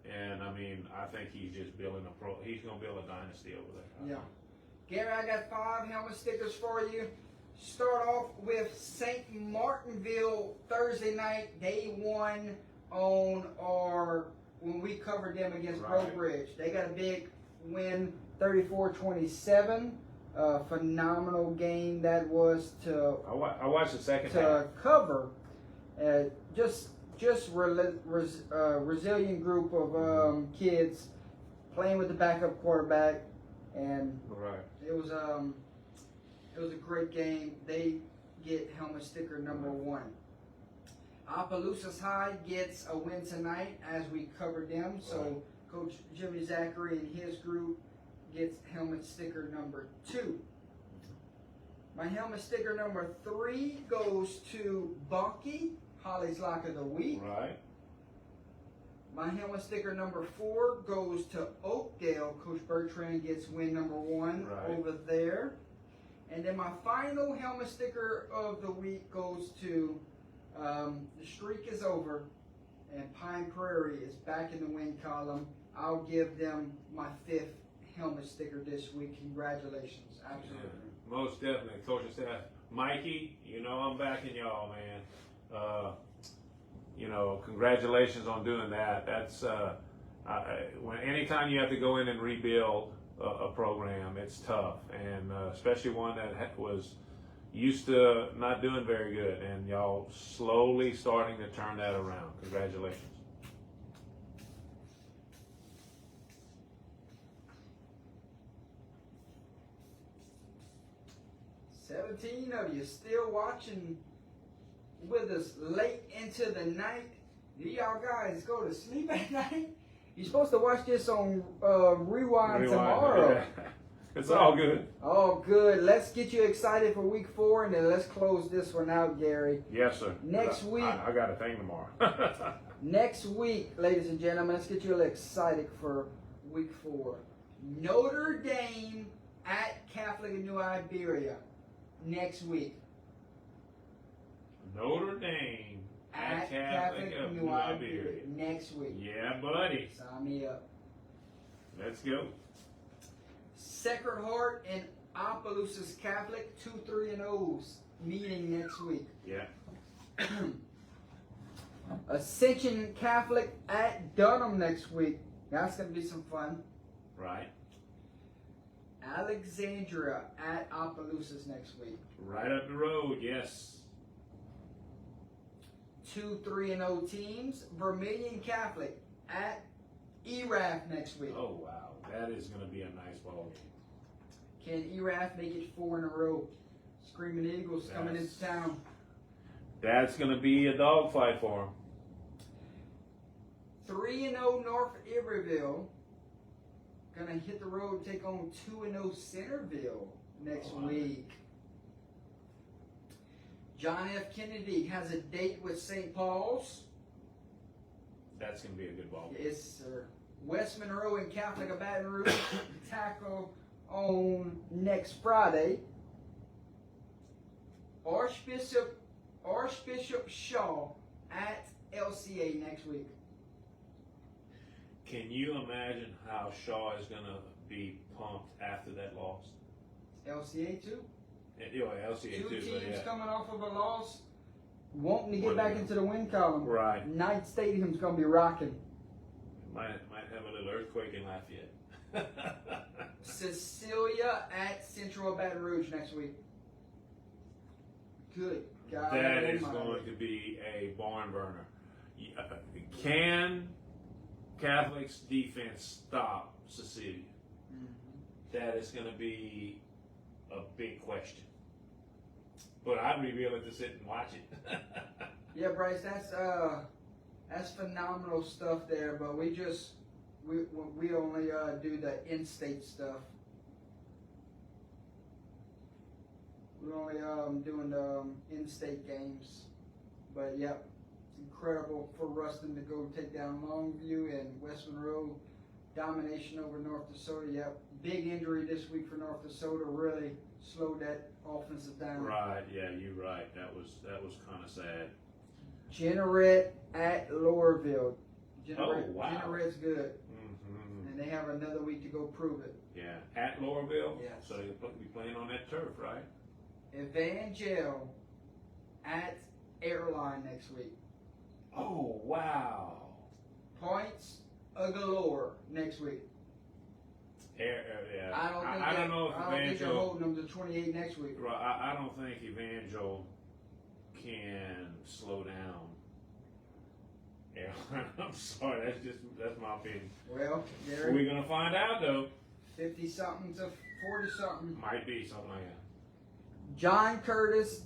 And I mean, I think he's just building he's going to build a dynasty over there. Yeah. Gary, I got 5 helmet stickers for you. Start off with St. Martinville Thursday night, day 1 when we covered them against Breaux Bridge. They got a big win, 34-27. Phenomenal game that was to. I watched the second half. To cover, just resilient group of kids playing with the backup quarterback, and it was a great game. They get helmet sticker number 1. Opelousas High gets a win tonight as we covered them. So Coach Jimmy Zachary and his group gets helmet sticker number 2. My helmet sticker number 3 goes to Bunkie, Holly's Lock of the Week. Right. My helmet sticker number 4 goes to Oakdale. Coach Bertrand gets win number 1 over there. And then my final helmet sticker of the week goes to the streak is over, and Pine Prairie is back in the win column. I'll give them my 5th helmet sticker this week. Congratulations. Absolutely. Yeah, most definitely. Coaching staff. Mikey, you know I'm backing y'all, man. You know, congratulations on doing that. That's anytime you have to go in and rebuild a program, it's tough, and especially one that was used to not doing very good, and y'all slowly starting to turn that around. Congratulations. $17 of you still watching with us late into the night. Do y'all guys go to sleep at night? You're supposed to watch this on Rewind tomorrow. Yeah. It's all good. All good. Let's get you excited for week 4, and then let's close this one out, Gary. Yes, sir. Next week. I got a thing tomorrow. Next week, ladies and gentlemen, let's get you a little excited for week 4. Notre Dame at Catholic of New Iberia next week. Notre Dame at Catholic of New Iberia next week. Yeah, buddy. Sign me up. Let's go. Sacred Heart and Opelousas Catholic 2-3-0s meeting next week. Yeah. Ascension Catholic at Dunham next week. That's going to be some fun. Right. Alexandria at Opelousas next week. Right up the road, yes. 2-3-0 teams. Vermilion Catholic at ERAF next week. Oh, wow. That is going to be a nice ball game. Can ERAF make it 4 in a row? Screaming Eagles coming into town. That's going to be a dogfight for them. 3-0 North Iberville. Going to hit the road and take on 2-0 Centerville next week. John F. Kennedy has a date with St. Paul's. That's going to be a good ball game. Yes, sir. West Monroe and Catholic of Baton Rouge tackle on next Friday. Archbishop Shaw at LCA next week. Can you imagine how Shaw is going to be pumped after that loss? LCA too. LCA Two too. teams coming off of a loss, wanting to get back into the win column. Right. Knight Stadium's going to be rocking. Might have a little earthquake in Lafayette. Cecilia at Central Baton Rouge next week. Good God. That is going to be a barn burner. Can Catholic's defense stop Cecilia? Mm-hmm. That is going to be a big question. But I'd be willing to sit and watch it. Yeah, Bryce, that's phenomenal stuff there. But we only do the in-state stuff. We're only doing the in-state games. But yep, it's incredible for Ruston to go take down Longview and West Monroe. Domination over North DeSoto. Yep, big injury this week for North DeSoto. Really slowed that offensive down. Right. Yeah, you're right. That was kind of sad. Jeanneret at Lowerville. Generate's good. Mm-hmm. And they have another week to go prove it. Yeah, at Laurelville. Yes. So they'll be playing on that turf, right? Evangel at Airline next week. Oh wow! Points galore next week. Yeah. I don't know if I don't think they're Evangel. holding them to 28 next week. Right, I don't think Evangel can slow down. Yeah, I'm sorry. That's my opinion. Well, We're Gary, gonna find out though. 50 something to 40 something. Might be something like that. John Curtis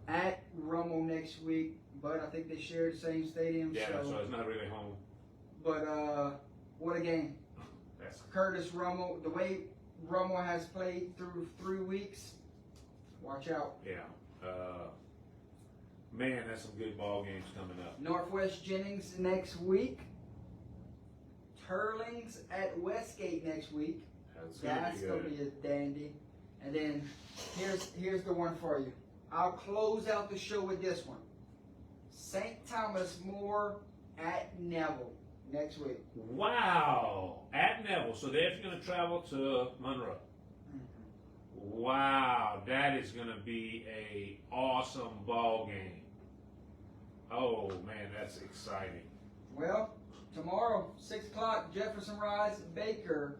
at Rummel next week, but I think they share the same stadium. Yeah, so it's not really home. But what a game. That's Curtis Rummel, the way Rummel has played through 3 weeks, watch out. yeah. Man, that's some good ball games coming up. Northwest Jennings next week. Turlings at Westgate next week. That's Gonna be a dandy. And then here's the one for you. I'll close out the show with this one. St. Thomas More at Neville next week. Wow, at Neville. So they're going to travel to Monroe. Wow, that is going to be a awesome ball game. Oh man, that's exciting. Well, tomorrow, 6 o'clock, Jefferson Rise, Baker.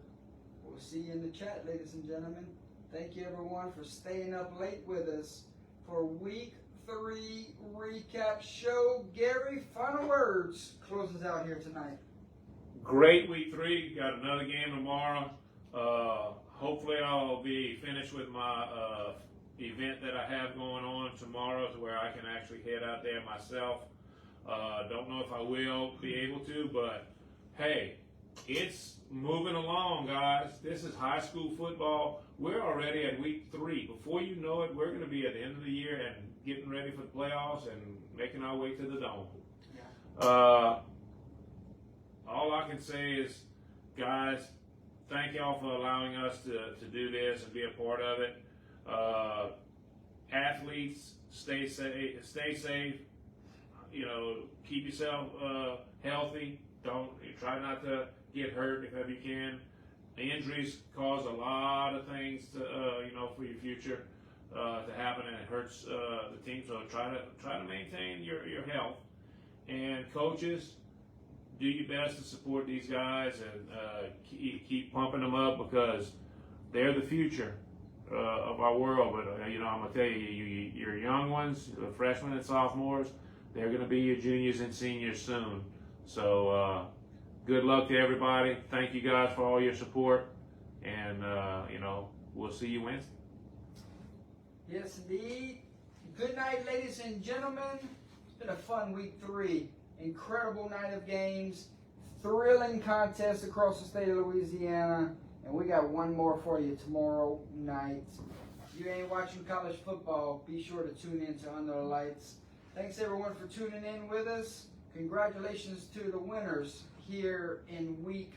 We'll see you in the chat, ladies and gentlemen. Thank you, everyone, for staying up late with us for Week 3 recap show. Gary, final words closes out here tonight. Great week 3. Got another game tomorrow. Hopefully, I'll be finished with my event that I have going on tomorrow, to where I can actually head out there myself. Don't know if I will be able to, but hey, it's moving along, guys. This is high school football. We're already at week 3. Before you know it, we're going to be at the end of the year and getting ready for the playoffs and making our way to the dome. Yeah. All I can say is, guys, thank y'all for allowing us to do this and be a part of it. Athletes, stay safe. You know, keep yourself healthy. Try not to get hurt if ever you can. Injuries cause a lot of things to for your future to happen, and it hurts the team. So try to maintain your health. And coaches, do your best to support these guys and keep pumping them up, because they're the future of our world. But I'm gonna tell you, your young ones, the freshmen and sophomores, they're gonna be your juniors and seniors soon. So good luck to everybody. Thank you guys for all your support, and we'll see you Wednesday. Yes, indeed. Good night, ladies and gentlemen. It's been a fun week 3. Incredible night of games, thrilling contest across the state of Louisiana, and we got one more for you tomorrow night. If you ain't watching college football, be sure to tune in to Under the Lights. Thanks everyone for tuning in with us. Congratulations to the winners here in week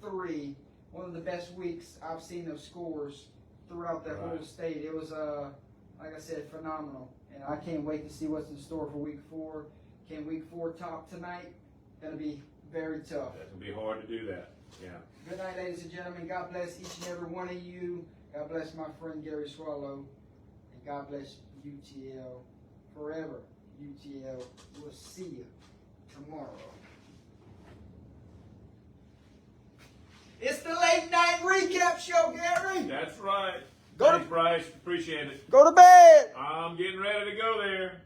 3. One of the best weeks I've seen of scores throughout the whole state. It was, like I said, phenomenal. And I can't wait to see what's in store for week 4. Can week 4 top tonight? Gonna be very tough. That's gonna be hard to do that. Yeah. Good night, ladies and gentlemen. God bless each and every one of you. God bless my friend Gary Swallow. And God bless UTL forever. UTL. We'll see you tomorrow. It's the late night recap show, Gary. That's right. Go to- Thanks, Bryce. Appreciate it. Go to bed. I'm getting ready to go there.